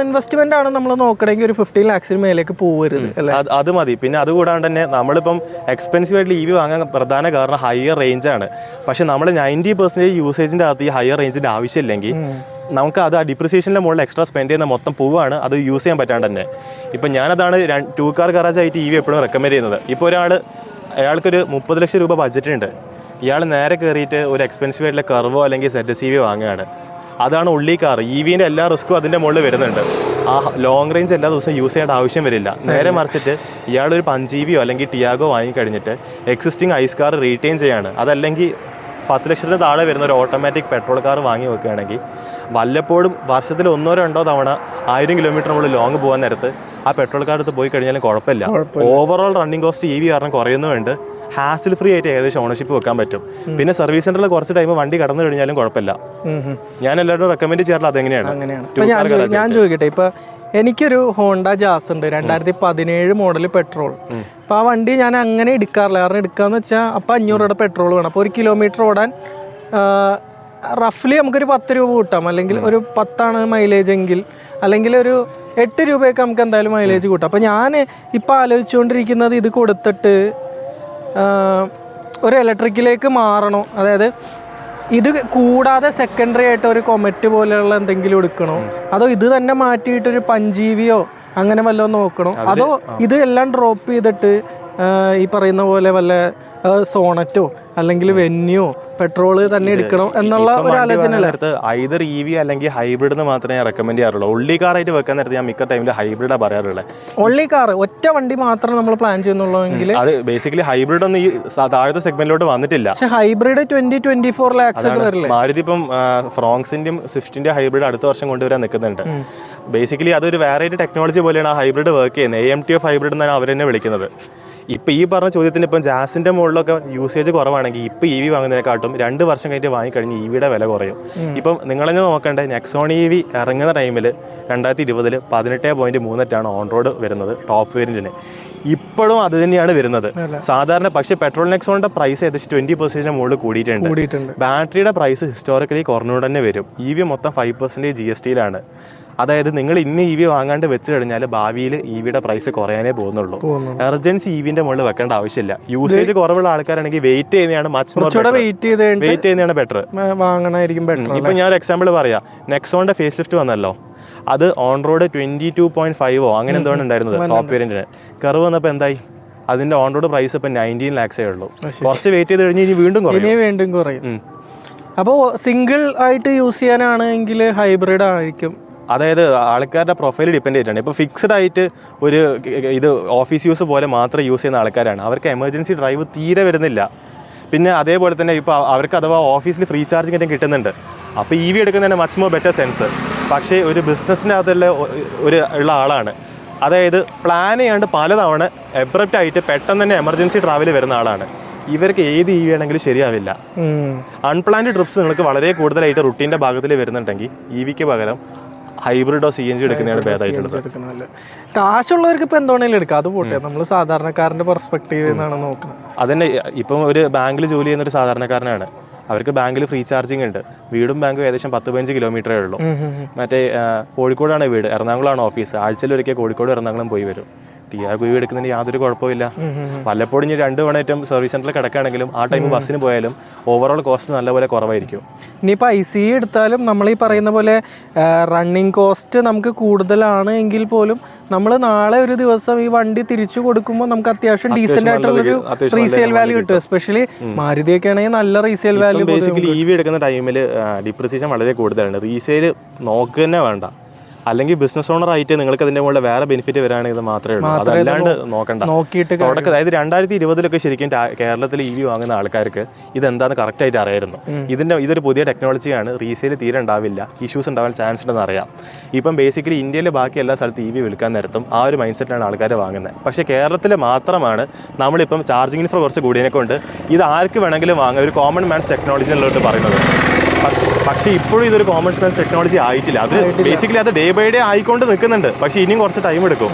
ഇൻവെസ്റ്റ്മെന്റ് ആണ് നമ്മൾ നോക്കണമെങ്കിൽ ഒരു 15 lakhs മേലേക്ക് പോകരുത് അല്ലേ? അത് മതി. പിന്നെ അതുകൂടാണ്ട് തന്നെ നമ്മളിപ്പം എക്സ്പെൻസീവ് ആയിട്ട് EV വാങ്ങാൻ പ്രധാന കാരണം ഹയർ റേഞ്ച് ആണ്. പക്ഷെ നമ്മൾ 90% യൂസേജിന്റെ അകത്ത് ഈ ഹയർ റേഞ്ചിന്റെ ആവശ്യമില്ലെങ്കിൽ നമുക്ക് അത് ആ ഡിപ്രിസിയേഷൻ്റെ മുകളിൽ എക്സ്ട്രാ സ്പെൻഡ് ചെയ്യുന്ന മൊത്തം പോവുകയാണ്, അത് യൂസ് ചെയ്യാൻ പറ്റാണ്ട് തന്നെ. ഇപ്പം ഞാനതാണ് 2 കാർ ഗറാജ് ആയിട്ട് EV എപ്പോഴും റെക്കമെൻഡ് ചെയ്യുന്നത്. ഇപ്പോൾ അയാൾക്കൊരു 30 ലക്ഷം രൂപ ബഡ്ജറ്റ് ഉണ്ട്, ഇയാൾ നേരെ കയറിയിട്ട് ഒരു എക്സ്പെൻസീവ് ആയിട്ടുള്ള കർവോ അല്ലെങ്കിൽ ZCV വാങ്ങുകയാണ്. അതാണ് ഉള്ളി കാർ. EVൻ്റെ എല്ലാ റിസ്ക്കും അതിൻ്റെ മുകളിൽ വരുന്നുണ്ട്. ആ ലോങ് റേഞ്ച് എല്ലാ ദിവസവും യൂസ് ചെയ്യേണ്ട ആവശ്യം വരില്ല. നേരെ മറിച്ചിട്ട് ഇയാളൊരു 5 EVയോ അല്ലെങ്കിൽ ടിയാഗോ വാങ്ങിക്കഴിഞ്ഞിട്ട് എക്സിസ്റ്റിംഗ് ഐസ് കാർ റീറ്റെയിൻ ചെയ്യാണ്. അതല്ലെങ്കിൽ 10 ലക്ഷത്തിന് താഴെ വരുന്ന ഒരു ഓട്ടോമാറ്റിക് പെട്രോൾ കാർ വാങ്ങി വെക്കുകയാണെങ്കിൽ വല്ലപ്പോഴും വർഷത്തിൽ 1-2 തവണ 1000 കിലോമീറ്റർ നമ്മൾ ലോങ് പോകാൻ നേരത്ത് ആ പെട്രോൾ കാർ എടുത്ത് പോയി കഴിഞ്ഞാലും കുഴപ്പമില്ല. ഓവറോൾ റണ്ണിങ് കോസ്റ്റ് EV കാരണം കുറയുന്നുണ്ട്. ഹാസിൽ ഫ്രീ ആയിട്ട് ഏകദേശം ഓണർഷിപ്പ് വെക്കാൻ പറ്റും. പിന്നെ സർവീസ് സെന്ററിൽ കുറച്ച് ടൈം വണ്ടി കടന്നു കഴിഞ്ഞാലും കുഴപ്പമില്ല. ഞാൻ എല്ലാവരും റെക്കമെൻഡ് ചെയ്യാറുള്ളത് അതെങ്ങനെയാണ്. ഞാൻ ചോദിക്കട്ടെ, ഇപ്പൊ എനിക്കൊരു ഹോണ്ട ജാസ് ഉണ്ട്, 2017 മോഡൽ പെട്രോൾ. അപ്പോൾ ആ വണ്ടി ഞാൻ അങ്ങനെ എടുക്കാറില്ല. കാരണം എടുക്കാന്ന് വെച്ചാൽ അപ്പോൾ 500 രൂപയുടെ പെട്രോൾ വേണം. അപ്പോൾ 1 കിലോമീറ്റർ ഓടാൻ റഫ്ലി നമുക്കൊരു 10 രൂപ കൂട്ടാം, അല്ലെങ്കിൽ ഒരു 10 മൈലേജ് എങ്കിൽ, അല്ലെങ്കിൽ ഒരു 8 രൂപയൊക്കെ നമുക്ക് എന്തായാലും മൈലേജ് കൂട്ടാം. അപ്പോൾ ഞാൻ ഇപ്പോൾ ആലോചിച്ചുകൊണ്ടിരിക്കുന്നത് ഇത് കൊടുത്തിട്ട് ഒരു ഇലക്ട്രിക്കിലേക്ക് മാറണോ, അതായത് ഇത് കൂടാതെ സെക്കൻഡറി ആയിട്ട് ഒരു കൊമറ്റ് പോലെയുള്ള എന്തെങ്കിലും എടുക്കണോ, അതോ ഇത് തന്നെ മാറ്റിയിട്ടൊരു 5 EVയോ അങ്ങനെ വല്ലതും നോക്കണോ, അതോ ഇത് എല്ലാം ഡ്രോപ്പ് ചെയ്തിട്ട് ഈ പറയുന്ന പോലെ വല്ല സോണറ്റോ അല്ലെങ്കിൽ വെന്യോ പെട്രോള് തന്നെ എടുക്കണം എന്നുള്ള ഒരു ആലോചന. ഐദർ EV അല്ലെങ്കിൽ ഹൈബ്രിഡ് എന്ന് മാത്രമേ ഞാൻ റെക്കമെൻഡ് ചെയ്യാറുള്ളൂ. ഒള്ളി കാർ ആയിട്ട് വെക്കാൻ നേരത്തെ ഞാൻ മിക്ക ടൈമിൽ ഹൈബ്രിഡാണ് പറയാറുള്ളത്. ഒള്ളി കാർ ഒറ്റ വണ്ടി മാത്രം നമ്മൾ പ്ലാൻ ചെയ്യുന്നുള്ളെങ്കിൽ അത് ബേസിക്കലി ഹൈബ്രിഡ് ഒന്നും ഈ താഴത്തെ സെഗ്മെന്റിലോട്ട് വന്നിട്ടില്ല. പക്ഷേ ഹൈബ്രിഡ് 20-24 lakhs വരില്ലേ? മാരുതി ഇപ്പം ഫ്രോങ്സിന്റെയും സ്വിഫ്റ്റിന്റെ ഹൈബ്രിഡ് അടുത്ത വർഷം കൊണ്ടുവരാൻ നിൽക്കുന്നുണ്ട്. ബേസിക്കലി അതൊരു വേറെ ടെക്നോളജി പോലെയാണ് ആ ഹൈബ്രിഡ് വർക്ക് ചെയ്യുന്നത്. AMTF ഹൈബ്രിഡ് എന്നാണ് അവർ തന്നെ വിളിക്കുന്നത്. ഇപ്പം ഈ പറഞ്ഞ ചോദ്യത്തിന് ഇപ്പം ജാസിൻ്റെ മുകളിലൊക്കെ യൂസേജ് കുറവാണെങ്കിൽ ഇപ്പം EV വാങ്ങുന്നതിനെക്കാട്ടും 2 വർഷം കഴിഞ്ഞ് വാങ്ങിക്കഴിഞ്ഞ് EVയുടെ വില കുറയും. ഇപ്പം നിങ്ങളെന്നെ നോക്കണ്ടേ, നെക്സോൺ EV ഇറങ്ങുന്ന ടൈമിൽ 2020 18.38 ഓൺ റോഡ് വരുന്നത് ടോപ്പ് വേരിയൻറ്റിന്. ഇപ്പോഴും അത് തന്നെയാണ് വരുന്നത് സാധാരണ. പക്ഷേ പെട്രോൾ നെക്സോണിൻ്റെ പ്രൈസ് ഏകദേശം 20% മുകളിൽ കൂടിയിട്ടുണ്ട്. ബാറ്ററിയുടെ പ്രൈസ് ഹിസ്റ്റോറിക്കലി കുറഞ്ഞുകൊണ്ട് തന്നെ വരും. EV മൊത്തം 5% GSTയിലാണ്. അതായത് നിങ്ങൾ ഇന്ന് EV വാങ്ങാണ്ട് വെച്ച് കഴിഞ്ഞാൽ ഭാവിയിൽ EVയുടെ പ്രൈസ് കുറയാനേ പോകുന്നുള്ളൂ. എർജൻസി EVന്റെ മുകളിൽ വെക്കേണ്ട ആവശ്യമില്ല. യൂസേജ് കുറവുള്ള ആൾക്കാരാണെങ്കിൽ വെയിറ്റ് ചെയ്യുന്നതാണ് വെയിറ്റ് ചെയ്യുന്നതാണ് ബെറ്റർ. ഇപ്പം ഞാൻ ഒരു എക്സാമ്പിൾ പറയാം. നെക്സോണിന്റെ ഫേസ് ലിഫ്റ്റ് വന്നല്ലോ, അത് ഓൺ റോഡ് 22.5 അങ്ങനെ എന്താണ് ഉണ്ടായിരുന്നത് ടോപ്പ് വേരിയന്റിന്. കർവ് വന്നപ്പോൾ എന്തായി, അതിന്റെ ഓൺ റോഡ് പ്രൈസ് ഇപ്പം 19 lakhs ഉള്ളൂ. കുറച്ച് വെയിറ്റ് ചെയ്ത് കഴിഞ്ഞ് ഇനി വീണ്ടും കുറയും. അപ്പോൾ സിംഗിൾ ആയിട്ട് യൂസ് ചെയ്യാനാണെങ്കിൽ ഹൈബ്രിഡ് ആയിരിക്കും. അതായത് ആൾക്കാരുടെ പ്രൊഫൈൽ ഡിപ്പെൻഡ് ചെയ്തിട്ടാണ്. ഇപ്പോൾ ഫിക്സഡ് ആയിട്ട് ഒരു ഇത് ഓഫീസ് യൂസ് പോലെ മാത്രം യൂസ് ചെയ്യുന്ന ആൾക്കാരാണ്. അവർക്ക് എമർജൻസി ഡ്രൈവ് തീരെ വരുന്നില്ല. പിന്നെ അതേപോലെ തന്നെ ഇപ്പോൾ അവർക്ക് അഥവാ ഓഫീസിൽ ഫ്രീ ചാർജിങ് ഒക്കെ കിട്ടുന്നുണ്ട്. അപ്പോൾ EV എടുക്കുന്നതിന് മച്ച് മോർ ബെറ്റർ സെൻസ്. പക്ഷേ ഒരു ബിസിനസ്സിനകത്തുള്ള ഉള്ള ആളാണ്, അതായത് പ്ലാൻ ചെയ്യാണ്ട് പലതവണ എബ്രപ്റ്റ് ആയിട്ട് പെട്ടെന്ന് തന്നെ എമർജൻസി ട്രാവൽ വരുന്ന ആളാണ്. ഇവർക്ക് ഏത് EV ആണെങ്കിലും ശരിയാവില്ല. അൺപ്ലാൻഡ് ട്രിപ്സ് നിങ്ങൾക്ക് വളരെ കൂടുതലായിട്ട് റുട്ടീൻ്റെ ഭാഗത്തിൽ വരുന്നുണ്ടെങ്കിൽ EVക്ക് പകരം ഹൈബ്രിഡോ CNG എടുക്കുന്നതാണ് ഭേദമായിട്ടുള്ളത്. കാശുള്ളവർക്ക് ഇപ്പം എന്തുവേണമെങ്കിലും എടുക്കാം, അത് പോട്ടെ. നമ്മൾ സാധാരണക്കാരൻ്റെ പെർസ്പെക്റ്റീവ് എന്നാണ് നോക്കുന്നത്. അതന്നെ. ഇപ്പം ഒരു ബാങ്കിൽ ജോലി ചെയ്യുന്ന ഒരു സാധാരണക്കാരനാണ്, അവർക്ക് ബാങ്കിൽ ഫ്രീ ചാർജിങ് ഉണ്ട്. വീടും ബാങ്കും ഏകദേശം 10-15 കിലോമീറ്ററേ ഉള്ളൂ. മറ്റേ കോഴിക്കോടാണ് വീട്, എറണാകുളമാണ് ഓഫീസ്. ആഴ്ചയിൽ ഒരിക്കൽ കോഴിക്കോട് എറണാകുളം പോയി വരും. ടിയാഗോ EV എടുക്കുന്നതിന് യാതൊരു കുഴപ്പമില്ല. വല്ലപ്പോഴും ഇനി 2 തവണ സർവീസ് സെന്ററിൽ കിടക്കുകയാണെങ്കിലും ആ ടൈം ബസ്സിന് പോയാലും ഓവറോൾ കോസ്റ്റ് നല്ലപോലെ കുറവായിരിക്കും. ഇനിയിപ്പോൾ ICE എടുത്താലും നമ്മൾ ഈ പറയുന്ന പോലെ റണ്ണിങ് കോസ്റ്റ് നമുക്ക് കൂടുതലാണ് എങ്കിൽ പോലും നമ്മൾ നാളെ ഒരു ദിവസം ഈ വണ്ടി തിരിച്ചു കൊടുക്കുമ്പോൾ നമുക്ക് അത്യാവശ്യം ഡീസെന്റ് ആയിട്ടുള്ളൊരു റീസെയിൽ വാല്യൂ കിട്ടും. എസ്പെഷ്യലി മാരുതിയൊക്കെ ആണെങ്കിൽ നല്ല റീസെയിൽ വാല്യൂ. ബേസിക്കലി EV എടുക്കുന്ന ടൈമിൽ ഡിപ്രിസിയേഷൻ വളരെ കൂടുതലാണ്. റീസെയിൽ നോക്കുക തന്നെ വേണ്ട. അല്ലെങ്കിൽ ബിസിനസ് ഓണർ ആയിട്ട് നിങ്ങൾക്ക് അതിന്റെ മുകളിൽ വേറെ ബെനിഫിറ്റ് വരാണെങ്കിൽ ഇത് മാത്രമേ ഉള്ളൂ. അതല്ലാണ്ട് നോക്കണ്ട. തുടക്കം അതായത് 2020 ശരിക്കും കേരളത്തിൽ EV വാങ്ങുന്ന ആൾക്കാർക്ക് ഇതെന്താണെന്ന് കറക്റ്റ് ആയിട്ട് അറിയായിരുന്നു. ഇതൊരു പുതിയ ടെക്നോളജിയാണ്, റീസെയിൽ തീരെ ഉണ്ടാവില്ല, ഇഷ്യൂസ് ഉണ്ടാവാൻ ചാൻസ് ഉണ്ടെന്ന് അറിയാം. ഇപ്പം ബേസിക്കലി ഇന്ത്യയിലെ ബാക്കി എല്ലാ സ്ഥലത്തും EV വിൽക്കാൻ നേരത്തും ആ ഒരു മൈൻഡ് സെറ്റിലാണ് ആൾക്കാർ വാങ്ങുന്നത്. പക്ഷേ കേരളത്തിൽ മാത്രമാണ് നമ്മളിപ്പം ചാർജിങ് ഇൻഫ്ര കുറച്ച് കൂടിയതിനെ കൊണ്ട് ഇത് ആർക്ക് വേണമെങ്കിലും വാങ്ങാം, ഒരു കോമൺ മാൻസ് ടെക്നോളജി എന്നുള്ളത് പറയുന്നത്. പക്ഷേ ഇപ്പോഴും ഇതൊരു കോമൺ സെൻസ് ടെക്നോളജി ആയിട്ടില്ല. അത് ബേസിക്കലി അത് ഡേ ബൈ ഡേ ആയിക്കൊണ്ട് നിൽക്കുന്നുണ്ട്. പക്ഷേ ഇനിയും കുറച്ച് ടൈം എടുക്കും.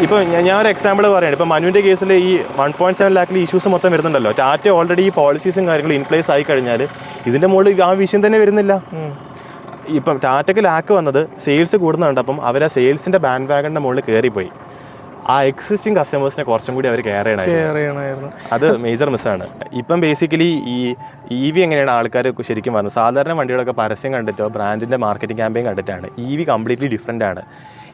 ഇപ്പോൾ ഞാൻ ഒരു എക്സാമ്പിൾ പറയുകയാണ്. ഇപ്പോൾ മനുവിൻ്റെ കേസിൽ ഈ 1.7 ലാഖിൽ ഇഷ്യൂസ് മൊത്തം വരുന്നുണ്ടല്ലോ. ടാറ്റ ഓൾറെഡി ഈ പോളിസീസും കാര്യങ്ങളും ഇൻ പ്ലേസ് ആയി കഴിഞ്ഞാൽ ഇതിൻ്റെ മുകളിൽ ആ വിഷയം തന്നെ വരുന്നില്ല. ഇപ്പം ടാറ്റയ്ക്ക് ലാക്ക് വന്നത് സെയിൽസ് കൂടുന്നുണ്ട്. അപ്പം അവർ ആ സെയിൽസിൻ്റെ ബാൻഡ് വാഗണിൻ്റെ മുകളിൽ കയറിപ്പോയി. ആ എക്സിസ്റ്റിംഗ് കസ്റ്റമേഴ്സിനെ കുറച്ചും കൂടി അവർ കെയർ ചെയ്യണമായിരുന്നു. അത് മേജർ മിസ്സാണ്. ഇപ്പം ബേസിക്കലി ഈ EV എങ്ങനെയാണ് ആൾക്കാർ ശരിക്കും വന്നത്, സാധാരണ വണ്ടികളൊക്കെ പരസ്യം കണ്ടിട്ടോ ബ്രാൻഡിൻ്റെ മാർക്കറ്റിംഗ് ക്യാമ്പയിൻ കണ്ടിട്ടാണ്. EV കംപ്ലീറ്റ്ലി ഡിഫറെൻ്റ് ആണ്.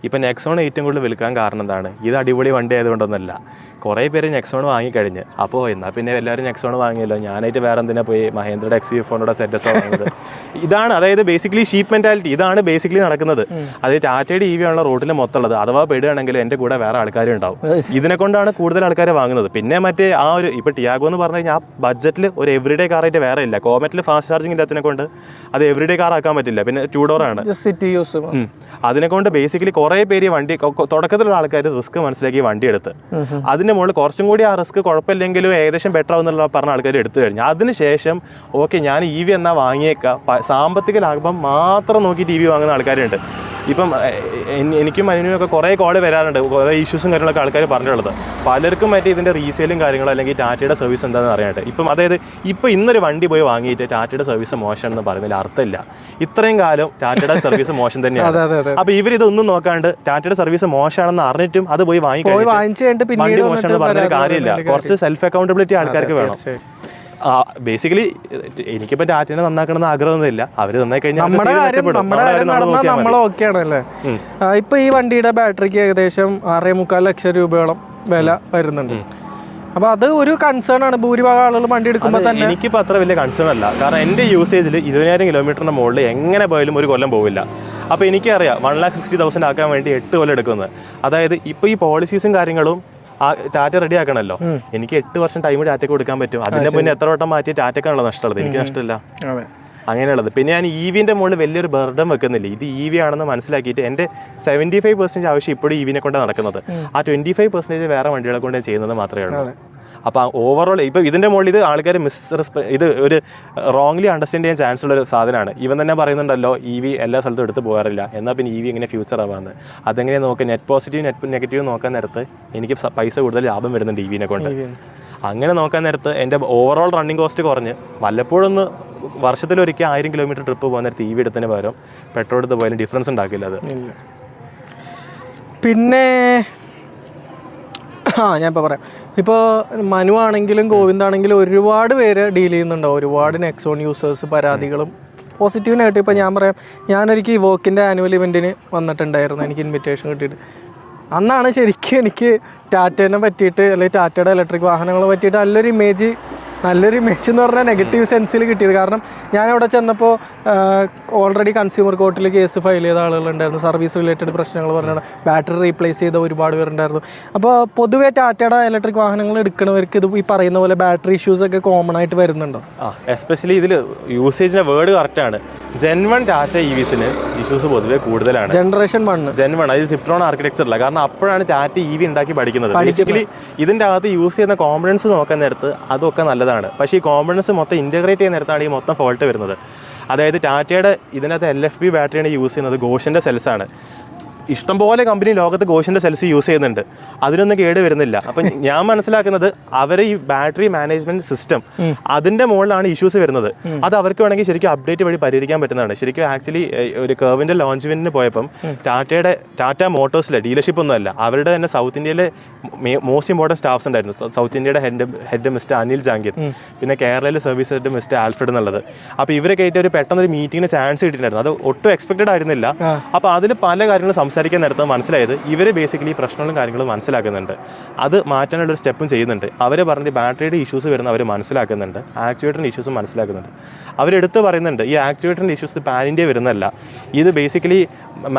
ഇപ്പം നെക്സോൺ ഏറ്റവും കൂടുതൽ വിൽക്കാൻ കാരണം എന്താണ്? ഇത് അടിപൊളി വണ്ടി ആയതുകൊണ്ടൊന്നുമല്ല. കുറേ പേര് നെക്സോൺ വാങ്ങിക്കഴിഞ്ഞ് അപ്പോൾ എന്നാൽ പിന്നെ എല്ലാവരും നെക്സോൺ വാങ്ങിയല്ലോ, ഞാനായിട്ട് വേറെ എന്തിനാ പോയി മഹേന്ദ്രയുടെ XUV4 സെറ്റസ് വാങ്ങുന്നത്. ഇതാണ് അതായത് ബേസിക്കലി ഷീപ്പ് മെൻറ്റാലിറ്റി. ഇതാണ് ബേസിക്കലി നടക്കുന്നത്. അതായത് ടാറ്റയുടെ EV ആണല്ലോ റോഡിൽ മൊത്തം ഉള്ളത്. അഥവാ പെടുകയാണെങ്കിൽ എൻ്റെ കൂടെ വേറെ ആൾക്കാരും ഉണ്ടാവും. ഇതിനെ കൊണ്ടാണ് കൂടുതൽ ആൾക്കാർ വാങ്ങുന്നത്. പിന്നെ മറ്റേ ആ ഒരു ഇപ്പോൾ ടിയാഗോ എന്ന് പറഞ്ഞു കഴിഞ്ഞാൽ ആ ബഡ്ജറ്റിൽ ഒരു എവറിഡേ കാറായിട്ട് വേറെ ഇല്ല. കോമറ്റിൽ ഫാസ്റ്റ് ചാർജിങ് ഇല്ലാത്തതിനെ കൊണ്ട് അത് എവറിഡേ കാർ ആക്കാൻ പറ്റില്ല. പിന്നെ 2 ഡോർ ആണ്. അതിനെക്കൊണ്ട് ബേസിക്കലി കുറേ പേര് വണ്ടി തുടക്കത്തിലുള്ള ആൾക്കാർ റിസ്ക് മനസ്സിലാക്കി വണ്ടി എടുത്ത് അതിൻ്റെ മുകളിൽ കുറച്ചും കൂടി ആ റിസ്ക് കുഴപ്പമില്ലെങ്കിലും ഏകദേശം ബെറ്റർ ആവുന്നുള്ള പറഞ്ഞ ആൾക്കാർ എടുത്തു കഴിഞ്ഞു. അതിനുശേഷം ഓക്കെ ഞാൻ EV എന്നാൽ വാങ്ങിയേക്കാം, സാമ്പത്തിക ലാഭം മാത്രം നോക്കി EV വാങ്ങുന്ന ആൾക്കാരുണ്ട്. ഇപ്പം എനിക്കും അതിനൊക്കെ കുറേ കോള് വരാറുണ്ട്, കുറേ ഇഷ്യൂസും കാര്യങ്ങളൊക്കെ ആൾക്കാർ പറഞ്ഞിട്ടുള്ളത്. പലർക്കും മറ്റേ ഇതിൻ്റെ റീസെയിലും കാര്യങ്ങളും അല്ലെങ്കിൽ ടാറ്റയുടെ സർവീസ് എന്താണെന്ന് അറിയാനായിട്ട്. ഇപ്പം അതായത് ഇപ്പോൾ ഇന്നൊരു വണ്ടി പോയി വാങ്ങിയിട്ട് ടാറ്റയുടെ സർവീസ് മോശമാണെന്ന് പറയുന്നതിൽ അർത്ഥമില്ല. ഇത്രയും കാലം ടാറ്റയുടെ സർവീസ് മോശം തന്നെയാണ്. അപ്പോൾ ഇവരിതൊന്നും നോക്കാണ്ട് ടാറ്റയുടെ സർവീസ് മോശമാണെന്ന് അറിഞ്ഞിട്ടും അത് പോയി വാങ്ങിക്കഴിഞ്ഞിട്ട് വണ്ടി മോശമാണെന്ന് പറഞ്ഞൊരു കാര്യമില്ല. കുറച്ച് സെൽഫ് അക്കൗണ്ടബിലിറ്റി ആൾക്കാർക്ക് വേണം. ബേസിക്കലി എനിക്കിപ്പോൾ ടാറ്റനെ നന്നാക്കണമെന്ന് ആഗ്രഹമൊന്നുമില്ല. അവർ നന്നായി കഴിഞ്ഞാൽ നമ്മൾ ഓക്കെയാണല്ലേ. ഇപ്പൊ ഈ വണ്ടിയുടെ ബാറ്ററിക്ക് ഏകദേശം 6.25 ലക്ഷം രൂപയോളം വില വരുന്നുണ്ട്. അപ്പൊ അത് ഒരു കൺസേൺ ആണ് ഭൂരിഭാഗം ആളുകൾ വണ്ടി എടുക്കുമ്പോൾ തന്നെ. എനിക്കിപ്പോൾ അത്ര വലിയ കൺസേൺ അല്ല. കാരണം എൻ്റെ യൂസേജിൽ 20,000 കിലോമീറ്ററിന്റെ മുകളിൽ എങ്ങനെ പോയാലും ഒരു കൊല്ലം പോവില്ല. അപ്പോൾ എനിക്കറിയാം 1,60,000 ആക്കാൻ വേണ്ടി 8 കൊല്ലം എടുക്കുന്നത്. അതായത് ഇപ്പോൾ ഈ പോളിസീസും കാര്യങ്ങളും ടാറ്റ റെഡി ആക്കണമല്ലോ. എനിക്ക് 8 വർഷം ടൈം ടാറ്റയ്ക്ക് കൊടുക്കാൻ പറ്റും. അതിന്റെ മുന്നേ എത്ര വട്ടം മാറ്റി ടാറ്റയ്ക്കാണല്ലോ നഷ്ടമുള്ളത്, എനിക്ക് നഷ്ടമില്ല. അങ്ങനെയുള്ളത്. പിന്നെ ഞാൻ EVൻ്റെ മുകളിൽ വലിയൊരു ബർഡൻ വെക്കുന്നില്ല. ഇത് EV ആണെന്ന് മനസ്സിലാക്കിയിട്ട് എൻ്റെ 75% ആവശ്യം ഇപ്പോഴും EVനെ കൊണ്ടാണ് നടക്കുന്നത്. ആ 25% വേറെ വണ്ടികളെ കൊണ്ട് ചെയ്യുന്നത് മാത്രമേ ഉള്ളൂ. അപ്പോൾ ഓവറോൾ ഇപ്പോൾ ഇതിൻ്റെ മുകളിൽ ഇത് ആൾക്കാർ ഇത് ഒരു റോങ്ലി അണ്ടർസ്റ്റാൻഡ് ചെയ്യാൻ ചാൻസ് ഉള്ളൊരു സാധനമാണ്. ഇവൻ തന്നെ പറയുന്നുണ്ടല്ലോ EV എല്ലാ സ്ഥലത്തും എടുത്ത് പോകാറില്ല, എന്നാൽ പിന്നെ EV എങ്ങനെ ഫ്യൂച്ചർ ആവാന്ന്. അതെങ്ങനെ നോക്കുക, നെറ്റ് പോസിറ്റീവ് നെറ്റ് നെഗറ്റീവ് നോക്കാൻ നേരത്ത് എനിക്ക് പൈസ കൂടുതൽ ലാഭം വരുന്നുണ്ട് EVനെ കൊണ്ട്. അങ്ങനെ നോക്കാൻ നേരത്ത് എൻ്റെ ഓവറോൾ റണ്ണിങ് കോസ്റ്റ് കുറഞ്ഞ് വല്ലപ്പോഴൊന്ന് വർഷത്തിലൊരിക്കൽ 1000 കിലോമീറ്റർ ട്രിപ്പ് പോകുന്ന നേരത്ത് EV എടുത്തതിന് പകരം പെട്രോൾ എടുത്ത് പോയാലും ഡിഫറൻസ് ഉണ്ടാക്കില്ല അത്. പിന്നെ ഞാൻ ഇപ്പോൾ പറയാം, ഇപ്പോൾ മനു ആണെങ്കിലും ഗോവിന്ദാണെങ്കിലും ഒരുപാട് പേര് ഡീൽ ചെയ്യുന്നുണ്ടാവും. ഒരുപാട് നെക്സോൺ യൂസേഴ്സ് പരാതികളും പോസിറ്റീവ് നെഗറ്റീവ്. ഇപ്പോൾ ഞാൻ പറയാം, ഞാനൊരിക്കൽ ഇവോക്കിൻ്റെ ആനുവൽ ഇവൻറ്റിന് വന്നിട്ടുണ്ടായിരുന്നു. എനിക്ക് ഇൻവിറ്റേഷൻ കിട്ടിയിട്ട് അന്നാണ് ശരിക്കും എനിക്ക് ടാറ്റേനെ പറ്റിയിട്ട് അല്ലെങ്കിൽ ടാറ്റയുടെ ഇലക്ട്രിക് വാഹനങ്ങളെ പറ്റിയിട്ട് നല്ലൊരു ഇമേജ് എന്ന് പറഞ്ഞാൽ നെഗറ്റീവ് സെൻസിൽ കിട്ടിയത്. കാരണം ഞാനവിടെ ചെന്നപ്പോൾ ഓൾറെഡി കൺസ്യൂമർ കോർട്ടിൽ കേസ് ഫയൽ ചെയ്ത ആളുകളുണ്ടായിരുന്നു. സർവീസ് റിലേറ്റഡ് പ്രശ്നങ്ങൾ പറഞ്ഞാണ്, ബാറ്ററി റീപ്ലേസ് ചെയ്ത ഒരുപാട് പേരുണ്ടായിരുന്നു. അപ്പോൾ പൊതുവേ ടാറ്റയുടെ ഇലക്ട്രിക് വാഹനങ്ങൾ എടുക്കുന്നവർക്ക് ഇത് ഈ പറയുന്ന പോലെ ബാറ്ററി ഇഷ്യൂസ് ഒക്കെ കോമൺ ആയിട്ട് വരുന്നുണ്ടോ? എസ്പെഷ്യലി ഇതിൽ യൂസേജിൻ്റെ വേർഡ് കറക്റ്റാണ്. Gen 1 ടാറ്റ EVസിന് ഇഷ്യൂസ് പൊതുവേ കൂടുതലാണ്. ജനറേഷൻ 1 അത് സിപ്ട്രോൺ ആർക്കിടെക്ചറില്ല. കാരണം അപ്പോഴാണ് ടാറ്റ EV ഉണ്ടാക്കി പഠിക്കുന്നത്. ബേസിക്കലി ഇതിൻ്റെ അകത്ത് യൂസ് ചെയ്യുന്ന കോമ്പണൻസ് നോക്കാൻ നേരത്ത് അതൊക്കെ നല്ലതാണ്. പക്ഷേ ഈ കോമ്പണൻസ് മൊത്തം ഇൻറ്റഗ്രേറ്റ് ചെയ്യുന്ന നേരത്താണ് ഈ മൊത്തം ഫോൾട്ട് വരുന്നത്. അതായത് ടാറ്റയുടെ ഇതിനകത്ത് LFP ബാറ്ററിയാണ് യൂസ് ചെയ്യുന്നത്, ഗോഷിൻ്റെ സെൽസാണ്. ഇഷ്ടംപോലെ കമ്പനി ലോകത്ത് ഗോഷിൻ്റെ സെൽസ് യൂസ് ചെയ്യുന്നുണ്ട്, അതിനൊന്നും കേട് വരുന്നില്ല. അപ്പം ഞാൻ മനസ്സിലാക്കുന്നത് അവരെ ഈ ബാറ്ററി മാനേജ്മെന്റ് സിസ്റ്റം അതിൻ്റെ മുകളിലാണ് ഇഷ്യൂസ് വരുന്നത്. അത് അവർക്ക് വേണമെങ്കിൽ ശരിക്കും അപ്ഡേറ്റ് വഴി പരിഹരിക്കാൻ പറ്റുന്നതാണ്. ശരിക്കും ആക്ച്വലി ഒരു കർവിൻ്റെ ലോഞ്ച് ഇവന്റിന് പോയപ്പം ടാറ്റ മോട്ടോഴ്സിലെ ഡീലർഷിപ്പ് ഒന്നും അല്ല, അവരുടെ തന്നെ സൗത്ത് ഇന്ത്യയിലെ മോസ്റ്റ് ഇമ്പോർട്ടൻറ്റ് സ്റ്റാഫ്സ് ഉണ്ടായിരുന്നു. സൗത്ത് ഇന്ത്യയുടെ ഹെഡ് മിസ്റ്റർ അനിൽ ജാങ്കിർ, പിന്നെ കേരളയിലെ സർവീസ് ഹെഡ് മിസ്റ്റർ ആൽഫ്രഡ് എന്നുള്ളത്. അപ്പോൾ ഇവരെ കയറ്റി ഒരു പെട്ടെന്നൊരു മീറ്റിങ്ങിന് ചാൻസ് കിട്ടിയിട്ടുണ്ടായിരുന്നു. അത് ഒട്ടും എക്സ്പെക്റ്റഡ് ആയിരുന്നില്ല. അപ്പോൾ അതിൽ പല കാര്യങ്ങളും സംസാരിക്കാൻ നേരത്തെ മനസ്സിലായത് ഇവർ ബേസിക്കലി പ്രശ്നങ്ങളും കാര്യങ്ങളും മനസ്സിലാക്കുന്നുണ്ട്, അത് മാറ്റാനുള്ളൊരു സ്റ്റെപ്പും ചെയ്യുന്നുണ്ട്. അവർ പറഞ്ഞ് ബാറ്ററിയുടെ ഇഷ്യൂസ് വരുന്ന അവർ മനസ്സിലാക്കുന്നുണ്ട്, ആക്ച്വേറ്ററിൻ്റെ ഇഷ്യൂസും മനസ്സിലാക്കുന്നുണ്ട്. അവരെടുത്ത് പറയുന്നുണ്ട് ഈ ആക്ച്വേറ്ററിൻ്റെ ഇഷ്യൂസ് പാൻ ഇന്ത്യ വരുന്നതല്ല, ഇത് ബേസിക്കലി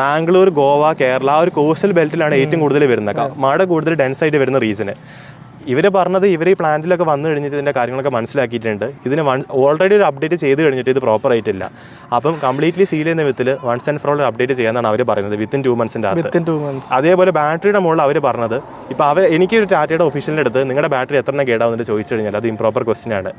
മാംഗ്ലൂർ, ഗോവ, കേരള ആ ഒരു കോസ്റ്റൽ ബെൽറ്റിലാണ് ഏറ്റവും കൂടുതൽ വരുന്നത്, മഴ കൂടുതൽ ഡെൻസായിട്ട് വരുന്ന റീസണ്. ഇവർ പറഞ്ഞത് ഇവർ ഈ പ്ലാന്റിലൊക്കെ വന്നു കഴിഞ്ഞിട്ട് ഇതിൻ്റെ കാര്യങ്ങളൊക്കെ മനസ്സിലാക്കിയിട്ടുണ്ട്. ഇതിന് ഓൾറെഡി ഒരു അപ്ഡേറ്റ് ചെയ്ത് കഴിഞ്ഞിട്ട് ഇത് പ്രോപ്പർ ആയിട്ടില്ല. അപ്പം കംപ്ലീറ്റ്ലി സീൽ ചെയ്യുന്ന വിധത്തിൽ once and for all update ചെയ്യാനാണ് അവർ പറയുന്നത് വിത്തിൻ 2 month്സിൻ്റെ അകത്ത്. അതേപോലെ ബാറ്ററിയുടെ മുകളിൽ അവർ പറഞ്ഞത് ഇപ്പോൾ എനിക്കൊരു ടാറ്റയുടെ ഒഫീഷ്യലിൻ്റെ അടുത്ത് നിങ്ങളുടെ ബാറ്ററി എത്ര കേടാവുന്നത് ചോദിച്ചു കഴിഞ്ഞാൽ അത് ഇംപ്രോപ്പർ ക്വസ്റ്റ്യൻ ആണ്.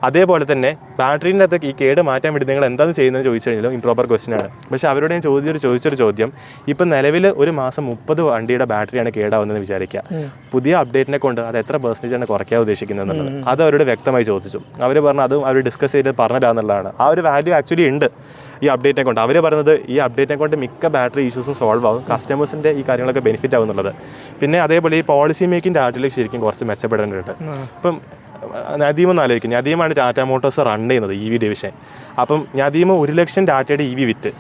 അതേപോലെ തന്നെ ബാറ്ററീൻ്റെ അകത്ത് ഈ കേട് മാറ്റാൻ വേണ്ടി നിങ്ങൾ എന്താണ് ചെയ്യുന്നത് ചോദിച്ചു കഴിഞ്ഞാലും ഇംപ്രോപ്പർ ക്വസ്റ്റ്യൻ ആണ്. പക്ഷേ അവരോട് ഞാൻ ചോദിച്ചൊരു ചോദ്യം, ഇപ്പം നിലവിൽ ഒരു മാസം 30 വണ്ടിയുടെ ബാറ്ററിയാണ് കേടാവുന്നതെന്ന് വിചാരിക്കുക, പുതിയ അപ്ഡേറ്റിനെ കൊണ്ട് അത് എത്ര പെർസെൻറ്റേജാണ് കുറയ്ക്കാൻ ഉദ്ദേശിക്കുന്നത് എന്നുള്ളത് അത് അവരോട് വ്യക്തമായി ചോദിച്ചു. അവർ പറഞ്ഞു അതും അവർ ഡിസ്കസ് ചെയ്ത് പറഞ്ഞിട്ടാന്നുള്ളതാണ്. ആ ഒരു വാല്യൂ ആക്ച്വലി ഉണ്ട് ഈ അപ്ഡേറ്റിനെ കൊണ്ട്. അവർ പറയുന്നത് ഈ അപ്ഡേറ്റിനെ കൊണ്ട് മിക്ക ബാറ്ററി ഇഷ്യൂസും സോൾവ് ആവും, കസ്റ്റമേഴ്സിൻ്റെ ഈ കാര്യങ്ങളൊക്കെ ബെനിഫിറ്റ് ആവും എന്നുള്ളത്. പിന്നെ അതേപോലെ ഈ പോളിസി മേക്കിംഗ് ആർട്ടിൽ ശരിക്കും കുറച്ച് മെച്ചപ്പെടേണ്ടതുണ്ട്. ഇപ്പം നദീം ഒന്ന് ആലോചിക്കും, നദീമാണ് ടാറ്റ മോട്ടോഴ്സ് റൺ ചെയ്യുന്നത് EV ഡിവിഷൻ. അപ്പം നദീം 1 ലക്ഷം ടാറ്റയുടെ EV വിറ്റ്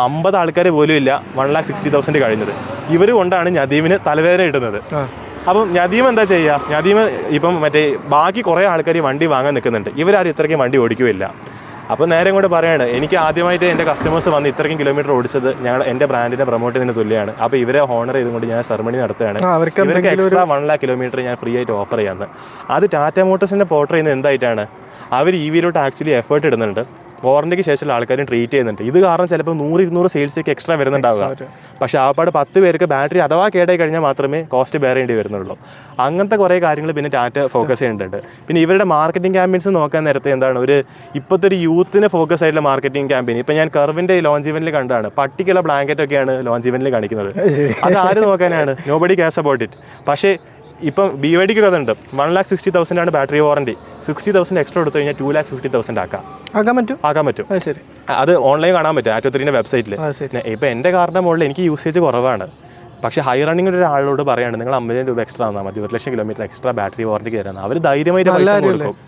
50 ആൾക്കാർ പോലും ഇല്ല 1,60,000 കഴിഞ്ഞത്. ഇവർ കൊണ്ടാണ് നദീമിന് തലവേദന കിട്ടുന്നത്. അപ്പം നദീം എന്താ ചെയ്യുക, നദീം ഇപ്പം ബാക്കി കുറേ ആൾക്കാർ വണ്ടി വാങ്ങാൻ നിൽക്കുന്നുണ്ട്, ഇവരാരും ഇത്രയ്ക്കും വണ്ടി ഓടിക്കുകയില്ല. അപ്പോൾ നേരെ കൂടെ പറയാണ് എനിക്ക് ആദ്യമായിട്ട് എൻ്റെ കസ്റ്റമേഴ്സ് വന്ന് ഇത്രയ്ക്കും കിലോമീറ്റർ ഓടിച്ചത് എൻ്റെ ബ്രാൻഡിനെ പ്രൊമോട്ട് ചെയ്യുന്നതിന് തുല്യമാണ്. അപ്പോൾ ഇവരെ ഹോണർ ചെയ്തുകൊണ്ട് ഞാൻ സെറമണി നടത്തുകയാണ്, ഇവർക്ക് എക്സ്ട്രാ 1 lakh കിലോമീറ്റർ ഞാൻ ഫ്രീ ആയിട്ട് ഓഫർ ചെയ്യാമെന്ന്. അത് ടാറ്റ മോട്ടോഴ്സിൻ്റെ പോർട്ടർ ചെയ്യുന്നത് എന്തായിട്ടാണ്, അവർ EVയിലോട്ട് ആക്ച്വലി എഫേർട്ട് ഇടുന്നുണ്ട്, വാറണ്ടിക്ക് ശേഷമുള്ള ആൾക്കാരും ട്രീറ്റ് ചെയ്യുന്നുണ്ട്. ഇത് കാരണം ചിലപ്പോൾ 100-200 സെയിൽസൊക്കെ എക്സ്ട്രാ വരുന്നുണ്ടാവുക. പക്ഷേ ആപ്പാട് 10 പേർക്ക് ബാറ്ററി അഥവാ കേടായി കഴിഞ്ഞാൽ മാത്രമേ കോസ്റ്റ് ബെയർ ചെയ്യേണ്ടി വരുന്നുള്ളൂ. അങ്ങനത്തെ കുറേ കാര്യങ്ങൾ പിന്നെ ടാറ്റ ഫോക്കസ് ചെയ്യേണ്ടതുണ്ട്. പിന്നെ ഇവരുടെ മാർക്കറ്റിംഗ് ക്യാമ്പയിൻസ് നോക്കാൻ നേരത്തെ എന്താണ് ഇപ്പോഴത്തെ ഒരു യൂത്തിന് ഫോക്കസ് ആയിട്ടുള്ള മാർക്കറ്റിംഗ് ക്യാമ്പയിൻ. ഇപ്പം ഞാൻ കർവിൻ്റെ ലോഞ്ച് ഇവന്റിൽ കണ്ടാണ് പട്ടിക്കുള്ള ബ്ലാങ്കറ്റ് ഒക്കെയാണ് ലോഞ്ച് ഇവന്റിൽ കാണിക്കുന്നത്. അത് ആര് നോക്കാനാണ്, നോബഡി കെയർസ് അബൌട്ട് ഇറ്റ്. പക്ഷേ ഇപ്പം BYDക്ക് കഥ ഉണ്ട്, 1,60,000 ആണ് ബാറ്ററി വാറണ്ടി, 60,000 എക്സ്ട്രാ എടുത്തു കഴിഞ്ഞാൽ 2,50,000 ആക്കാൻ പറ്റും. അത് ഓൺലൈൻ കാണാൻ പറ്റും ആറ്റോ3ൻ്റെ വെബ്സൈറ്റിൽ. ഇപ്പം എൻ്റെ കാറിൻ്റെ മുകളിൽ എനിക്ക് യൂസേജ് കുറവാണ്, പക്ഷേ ഹൈ റണ്ണിങ്ങിൽ ഒരാളോട് പറയാണ് നിങ്ങൾ 50,000 രൂപ എക്സ്ട്രാ തന്നാൽ മതി, 1 ലക്ഷം കിലോമീറ്റർ എക്സ്ട്രാ ബാറ്ററി വാറണ്ടിക്ക് തരാമെന്ന്. അവർ ധൈര്യമായിട്ട് പൈസ കൊടുക്കും.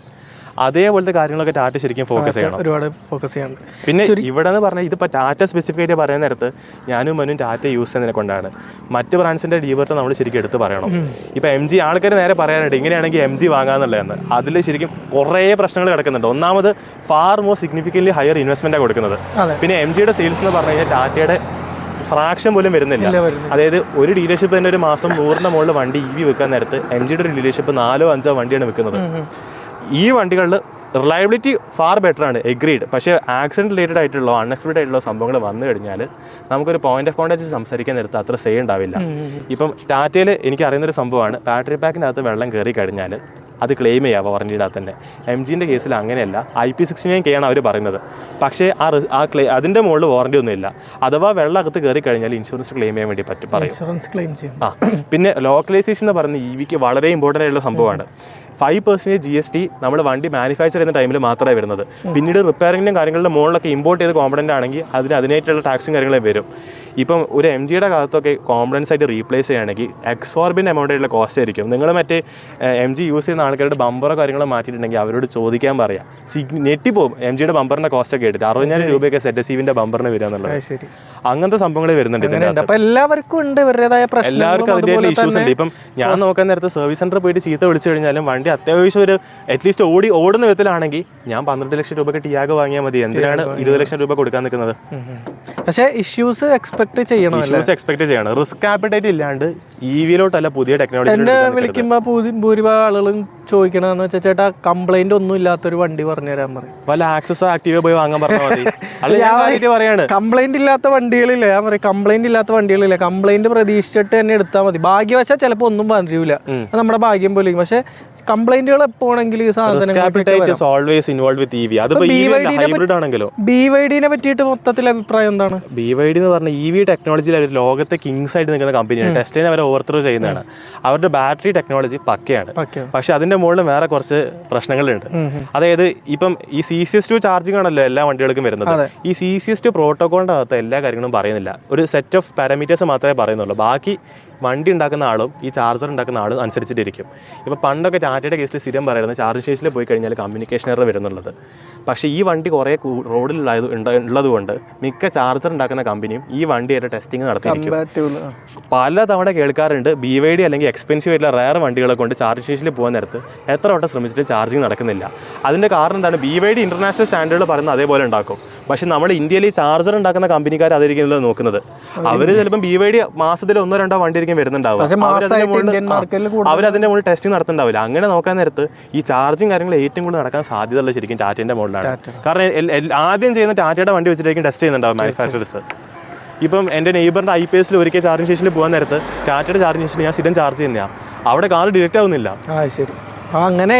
അതേപോലത്തെ കാര്യങ്ങളൊക്കെ ടാറ്റ ശരിക്കും ഫോക്കസ് ചെയ്യണം, ഒരുപാട് ഫോക്കസ് ചെയ്യണം. പിന്നെ ഇവിടെ എന്ന് പറഞ്ഞാൽ ഇതിപ്പോൾ ടാറ്റ സ്പെസിഫിക് ആയിട്ട് പറയുന്ന നേരത്ത് ഞാനും മനും ടാറ്റ യൂസ് ചെയ്യുന്നതിനെ കൊണ്ടാണ്. മറ്റ് ബ്രാൻഡ്സിൻ്റെ ഡീവർക്ക് നമ്മൾ ശരിക്കും എടുത്ത് പറയണം. ഇപ്പോൾ MG ആൾക്കാർ നേരെ പറയാനുണ്ട് ഇങ്ങനെയാണെങ്കിൽ MG വാങ്ങാന്നുള്ളതെന്ന്. അതിൽ ശരിക്കും കുറേ പ്രശ്നങ്ങൾ കിടക്കുന്നുണ്ട്. ഒന്നാമത് ഫാർ മോർ സിഗ്നിഫിക്കൻ്റ്ലി ഹയർ ഇൻവെസ്റ്റ്മെൻറ്റാണ് കൊടുക്കുന്നത്. പിന്നെ MGയുടെ സെയിൽസ് എന്ന് പറഞ്ഞു കഴിഞ്ഞാൽ ടാറ്റയുടെ ഫ്രാക്ഷൻ പോലും വരുന്നില്ല. അതായത് ഒരു ഡീലർഷിപ്പ് തന്നെ ഒരു മാസം 100ന്റെ മുകളിൽ വണ്ടി EV വെക്കാൻ നേരത്ത് MGയുടെ ഒരു ഡീലർഷിപ്പ് 4-5 വണ്ടിയാണ് വെക്കുന്നത്. ഈ വണ്ടികളിൽ റിലയബിലിറ്റി ഫാർ ബെറ്റർ ആണ്, എഗ്രീഡ്. പക്ഷേ ആക്സിഡൻറ്റ് റിലേറ്റഡ് ആയിട്ടുള്ള അൺഎക്സ്പെക്റ്റഡ് ആയിട്ടുള്ള സംഭവങ്ങൾ വന്നു കഴിഞ്ഞാൽ നമുക്കൊരു പോയിന്റ് ഓഫ് കോൺടാക്ട് സംസാരിക്കാൻ നേരത്ത് അത്ര സേ ഉണ്ടാവില്ല. ഇപ്പം ടാറ്റയിൽ എനിക്ക് അറിയുന്നൊരു സംഭവമാണ്, ബാറ്ററി പാക്കിനകത്ത് വെള്ളം കയറി കഴിഞ്ഞാൽ അത് ക്ലെയിം ചെയ്യാം വാറണ്ടിയുടെ അകത്ത് തന്നെ. MGൻ്റെ കേസിൽ അങ്ങനെയല്ല, IP69K ആണ് അവർ പറയുന്നത്. പക്ഷേ അതിൻ്റെ മുകളിൽ വാറണ്ടി ഒന്നുമില്ല. അഥവാ വെള്ളം അകത്ത് കയറി കഴിഞ്ഞാൽ ഇൻഷുറൻസ് ക്ലെയിം ചെയ്യാൻ വേണ്ടി പറയും. പിന്നെ ലോക്കലൈസേഷൻ എന്ന് പറയുന്നത് EVക്ക് വളരെ ഇമ്പോർട്ടൻ്റ് ആയിട്ടുള്ള സംഭവമാണ്. 5% GST നമ്മൾ വണ്ടി മാനുഫാക്ചർ ചെയ്യുന്ന ടൈമിൽ മാത്രമേ വരുന്നത്. പിന്നീട് റിപ്പയറിങ്ങിനും കാര്യങ്ങളുടെ മുകളിലൊക്കെ ഇമ്പോർട്ട് ചെയ്ത് കോമ്പണൻ്റ് ആണെങ്കിൽ അതിനായിട്ടുള്ള ടാക്സും കാര്യങ്ങളും വരും. ഇപ്പം ഒരു MGയുടെ കാലത്തൊക്കെ കോമ്പണൻസ് ആയിട്ട് റീപ്ലേസ് ചെയ്യുകയാണെങ്കിൽ എക്സോർബിൻ്റ് എമൗണ്ട് ആയിട്ടുള്ള കോസ്റ്റ് ആയിരിക്കും. നിങ്ങൾ മറ്റേ MG യൂസ് ചെയ്യുന്ന ആൾക്കാരുടെ ബമ്പറോ കാര്യങ്ങളോ മാറ്റിയിട്ടുണ്ടെങ്കിൽ അവരോട് ചോദിക്കാൻ പറയാം. നെറ്റിപ്പോവും MGയുടെ ബമ്പറിൻ്റെ കോസ്റ്റ് ഒക്കെ എടുത്തിട്ട് 60,000 രൂപയൊക്കെ ZSEവിൻ്റെ ബമ്പറിന് വരിക എന്നുള്ളത്. അങ്ങനത്തെ സംഭവങ്ങൾ വരുന്നുണ്ട് ഇതിനകത്ത്. എല്ലാവർക്കും അതിൻ്റെ ഇഷ്യൂസ് ഉണ്ട്. ഇപ്പം ഞാൻ നോക്കാൻ നേരത്തെ സർവീസ് സെൻ്ററിൽ പോയിട്ട് ചീത്ത വിളിച്ചു കഴിഞ്ഞാലും വണ്ടി അത്യാവശ്യം ഒരു അറ്റ്ലീസ്റ്റ് ഓടുന്ന വിധത്തിലാണെങ്കിൽ ഞാൻ 12 ലക്ഷം രൂപയ്ക്ക് ടിയാഗോ വാങ്ങിയാൽ മതി. എന്തിനാണ് 20 ലക്ഷം രൂപ കൊടുക്കാൻ നിൽക്കുന്നത്? പക്ഷേ ഇഷ്യൂസ് എക്സ്പെക്ട് ചെയ്യണം. റിസ്ക് ആപ്പിറ്റൈറ്റ് ഇല്ലാണ്ട് EVയിലോട്ടല്ല പുതിയ ടെക്നോളജി. എന്നെ വിളിക്കുമ്പോൾ ഭൂരിഭാഗം ആളുകളും ചോദിക്കണമെന്ന് വെച്ചാൽ ചേട്ടാ കംപ്ലൈന്റ് ഒന്നും ഇല്ലാത്തൊരു വണ്ടി പറഞ്ഞു തരാൻ പറയും. വല്ല ആക്സസോ ആക്റ്റീവോ പോയി വാങ്ങാൻ പറഞ്ഞാൽ മതി. കംപ്ലൈന്റ് ഇല്ലാത്ത വണ്ടി വണ്ടികളില്ലേ, ഞാൻ പറയും കംപ്ലൈന്റ് ഇല്ലാത്ത വണ്ടികളില്ലേ, കംപ്ലൈന്റ് പ്രതീക്ഷിച്ചിട്ട് തന്നെ എടുത്താൽ മതി. ഭാഗ്യവശാൽ ചിലപ്പോൾ ഒന്നും വരില്ല, നമ്മുടെ ഭാഗ്യം പോലെ. പക്ഷെ കംപ്ലൈന്റുകൾ എപ്പോഴെങ്കിലും ഈ BYD-നെ പറ്റിയിട്ട് മൊത്തത്തിൽ അഭിപ്രായം എന്താണ്? BYD എന്ന് പറഞ്ഞ EV ടെക്നോളജിയിൽ അവർ ലോകത്തെ കിങ്സ് ആയിട്ട് നിൽക്കുന്ന കമ്പനിയാണ്. ടെസ്റ്റിനെ അവർ ഓവർത്രോ ചെയ്യുന്നതാണ്. അവരുടെ ബാറ്ററി ടെക്നോളജി പക്കയാണ്. പക്ഷെ അതിന്റെ മുകളിൽ വേറെ കുറച്ച് പ്രശ്നങ്ങളുണ്ട്. അതായത് ഇപ്പം ഈ CCS2 ചാർജിങ് ആണല്ലോ എല്ലാ വണ്ടികൾക്കും വരുന്നത്. ഈ CCS2 പ്രോട്ടോകോളിന്റെ അകത്ത് എല്ലാ കാര്യങ്ങളും പറയുന്നില്ല. ഒരു സെറ്റ് ഓഫ് പാരാമീറ്റേഴ്സ് മാത്രമേ പറയുന്നുള്ളൂ. ബാക്കി വണ്ടി ഉണ്ടാക്കുന്ന ആളും ഈ ചാർജർ ഉണ്ടാക്കുന്ന ആളും അനുസരിച്ചിട്ടിരിക്കും. ഇപ്പോൾ പണ്ടൊക്കെ ടാറ്റയുടെ കേസിൽ സ്ഥിരം പറയുന്നത് ചാർജ് സ്റ്റേഷനിൽ പോയി കഴിഞ്ഞാൽ കമ്മ്യൂണിക്കേഷൻ എറർ വരുന്നുള്ളത്. പക്ഷേ ഈ വണ്ടി കുറേ ഉള്ളതുകൊണ്ട് മിക്ക ചാർജർ ഉണ്ടാക്കുന്ന കമ്പനിയും ഈ വണ്ടിയുടെ ടെസ്റ്റിംഗ് നടത്തിയിരിക്കും. പല തവണ കേൾക്കാറുണ്ട് BYD അല്ലെങ്കിൽ എക്സ്പെൻസീവ് ആയിട്ടുള്ള റയർ വണ്ടികളെ കൊണ്ട് ചാർജ് സ്റ്റേഷനിൽ പോകുന്ന നേരത്ത് എത്ര വട്ടം ശ്രമിച്ചിട്ട് ചാർജിങ് നടക്കുന്നില്ല. അതിൻ്റെ കാരണം എന്താണ്? BYD ഇൻ്റർനാഷണൽ സ്റ്റാൻഡേർഡ് പറയുന്നത് അതേപോലെ ഉണ്ടാക്കും. പക്ഷെ നമ്മൾ ഇന്ത്യയിൽ ഈ ചാർജർ ഉണ്ടാക്കുന്ന കമ്പനിക്കാർ അതായിരിക്കുമല്ലോ നോക്കുന്നത്. അവർ ചിലപ്പോൾ BYD മാസത്തിൽ 1-2 വണ്ടി ആയിരിക്കും വരുന്നുണ്ടാവുക. അവരതിൻ്റെ മുകളിൽ ടെസ്റ്റിംഗ് നടത്തുന്നുണ്ടാവില്ല. അങ്ങനെ നോക്കാൻ നേരത്ത് ഈ ചാർജിങ് കാര്യങ്ങൾ ഏറ്റവും കൂടുതൽ നടക്കാൻ സാധ്യതയുള്ള ശരിക്കും ടാറ്റേൻ്റെ മുകളിലാണ്. കാരണം ആദ്യം ചെയ്യുന്ന ടാറ്റയുടെ വണ്ടി വെച്ചിട്ടായിരിക്കും ടെസ്റ്റ് ചെയ്യുന്നുണ്ടാവും മാനുഫാക്ചറേഴ്സ്. ഇപ്പം എൻ്റെ നെയ്ബറിൻ്റെ IPSൽ ഒരിക്കൽ ചാർജിങ് സ്റ്റേഷനിൽ പോകാൻ നേരത്ത് ടാറ്റയുടെ ചാർജിങ് സ്റ്റേഷനിൽ ഞാൻ സ്ഥിരം ചാർജ് ചെയ്യുന്നതാണ്. അവിടെ കാർ ഡിറക്റ്റ് ആവുന്നില്ല. അങ്ങനെ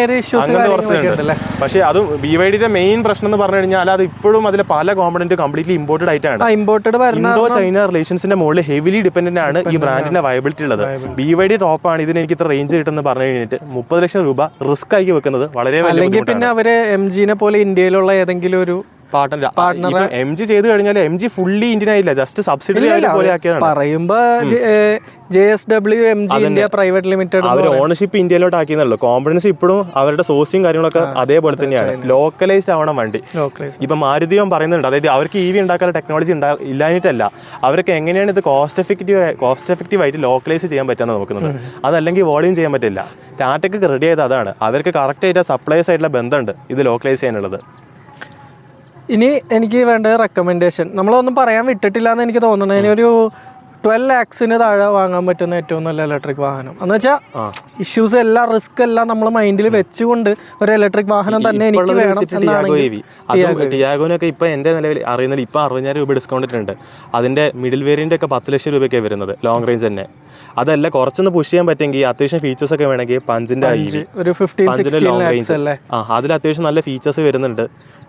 പക്ഷേ അത് BYD-യുടെ മെയിൻ പ്രശ്നം എന്ന് പറഞ്ഞു കഴിഞ്ഞാൽ അത് ഇപ്പോഴും അതിലെ പല കോമ്പണന്റ് കംപ്ലീറ്റ്ലി ഇമ്പോർട്ടഡ് ആയിട്ടാണ്. ഇൻഡോ ചൈന റിലേഷൻസിന്റെ മുകളിൽ ഹെവിലി ഡിപെൻഡന്റ് ആണ് ഈ ബ്രാൻഡിന്റെ വയബിലിറ്റി ഉള്ളത്. BYD ടോപ്പാണ്, ഇതിന് എനിക്ക് ഇത്ര റേഞ്ച് കിട്ടുമെന്ന് പറഞ്ഞു കഴിഞ്ഞിട്ട് 30 ലക്ഷം രൂപ റിസ്ക് ആക്കി വെക്കുന്നത് വളരെ വലിയ. പിന്നെ അവര് MG-നെ പോലെ ഇന്ത്യയിലുള്ള ഏതെങ്കിലും ഒരു പാർട്ട്ണർ MG ചെയ്ത് കഴിഞ്ഞാൽ MG ഫുള്ളി ഇന്ത്യൻ ആയില്ല, ജസ്റ്റ് സബ്സിഡറി പോലെ ആക്കിയാണ്. പറയുമ്പോ JSW MG India private limited അവർ ഓണർഷിപ്പ് ഇന്ത്യയിലോട്ട് ആക്കിയെന്നുള്ളൂ. കോമ്പണൻസ് ഇപ്പോഴും അവരുടെ സോഴ്സിങ് കാര്യങ്ങളൊക്കെ അതേപോലെ തന്നെയാണ്. ലോക്കലൈസ്ഡ് ആവണം വണ്ടി. ഇപ്പം മാരുതിയും പറയുന്നുണ്ട്, അതായത് അവർക്ക് EV ഉണ്ടാക്കാനുള്ള ടെക്നോളജി ഇല്ലാഞ്ഞിട്ടല്ല, അവർക്ക് എങ്ങനെയാണ് ഇത് കോസ്റ്റ് എഫക്റ്റീവ് ആയിട്ട് ലോക്കലൈസ് ചെയ്യാൻ പറ്റാന്ന് നോക്കുന്നത്. അതല്ലെങ്കിൽ വോളിയം ചെയ്യാൻ പറ്റില്ല. ടാറ്റയ്ക്ക് റെഡി ആയത് അതാണ്. അവർക്ക് കറക്റ്റ് ആയിട്ട് സപ്ലൈസ് ആയിട്ടുള്ള ബന്ധമുണ്ട് ഇത് ലോക്കലൈസ് ചെയ്യാനുള്ളത്. ഇനി എനിക്ക് വേണ്ട റെക്കമെൻഡേഷൻ നമ്മളൊന്നും പറയാൻ വിട്ടിട്ടില്ല എന്ന് എനിക്ക് തോന്നുന്നത്. ഇനിയൊരു 12 lakhs-ന് താഴെ വാങ്ങാൻ പറ്റുന്ന ഏറ്റവും നല്ല ഇലക്ട്രിക് വാഹനം എന്ന് വെച്ചാൽ ഇഷ്യൂസ് എല്ലാം റിസ്ക് എല്ലാം നമ്മൾ മൈൻഡിൽ വെച്ചുകൊണ്ട് ഒരു ഇലക്ട്രിക് വാഹനം തന്നെ എനിക്ക് വേണം. ടിയാഗോനൊക്കെ ഇപ്പൊ എന്റെ നിലവിൽ അറിയുന്നത് ഇപ്പൊ 60,000 രൂപ ഡിസ്കൗണ്ട് ഉണ്ട്. അതിന്റെ മിഡിൽ വേരിയന്റ് ഒക്കെ 10 ലക്ഷം രൂപയൊക്കെ വരുന്നത് ലോങ് റേഞ്ച് തന്നെ. അതല്ല കുറച്ചൊന്ന് പുഷ് ചെയ്യാൻ പറ്റുമെങ്കിൽ അത്യാവശ്യം ഫീച്ചേഴ്സ് ഒക്കെ വേണമെങ്കിൽ പഞ്ചിന്റെ ലോങ് റേഞ്ച് അതിൽ അത്യാവശ്യം നല്ല ഫീച്ചേഴ്സ് വരുന്നുണ്ട്.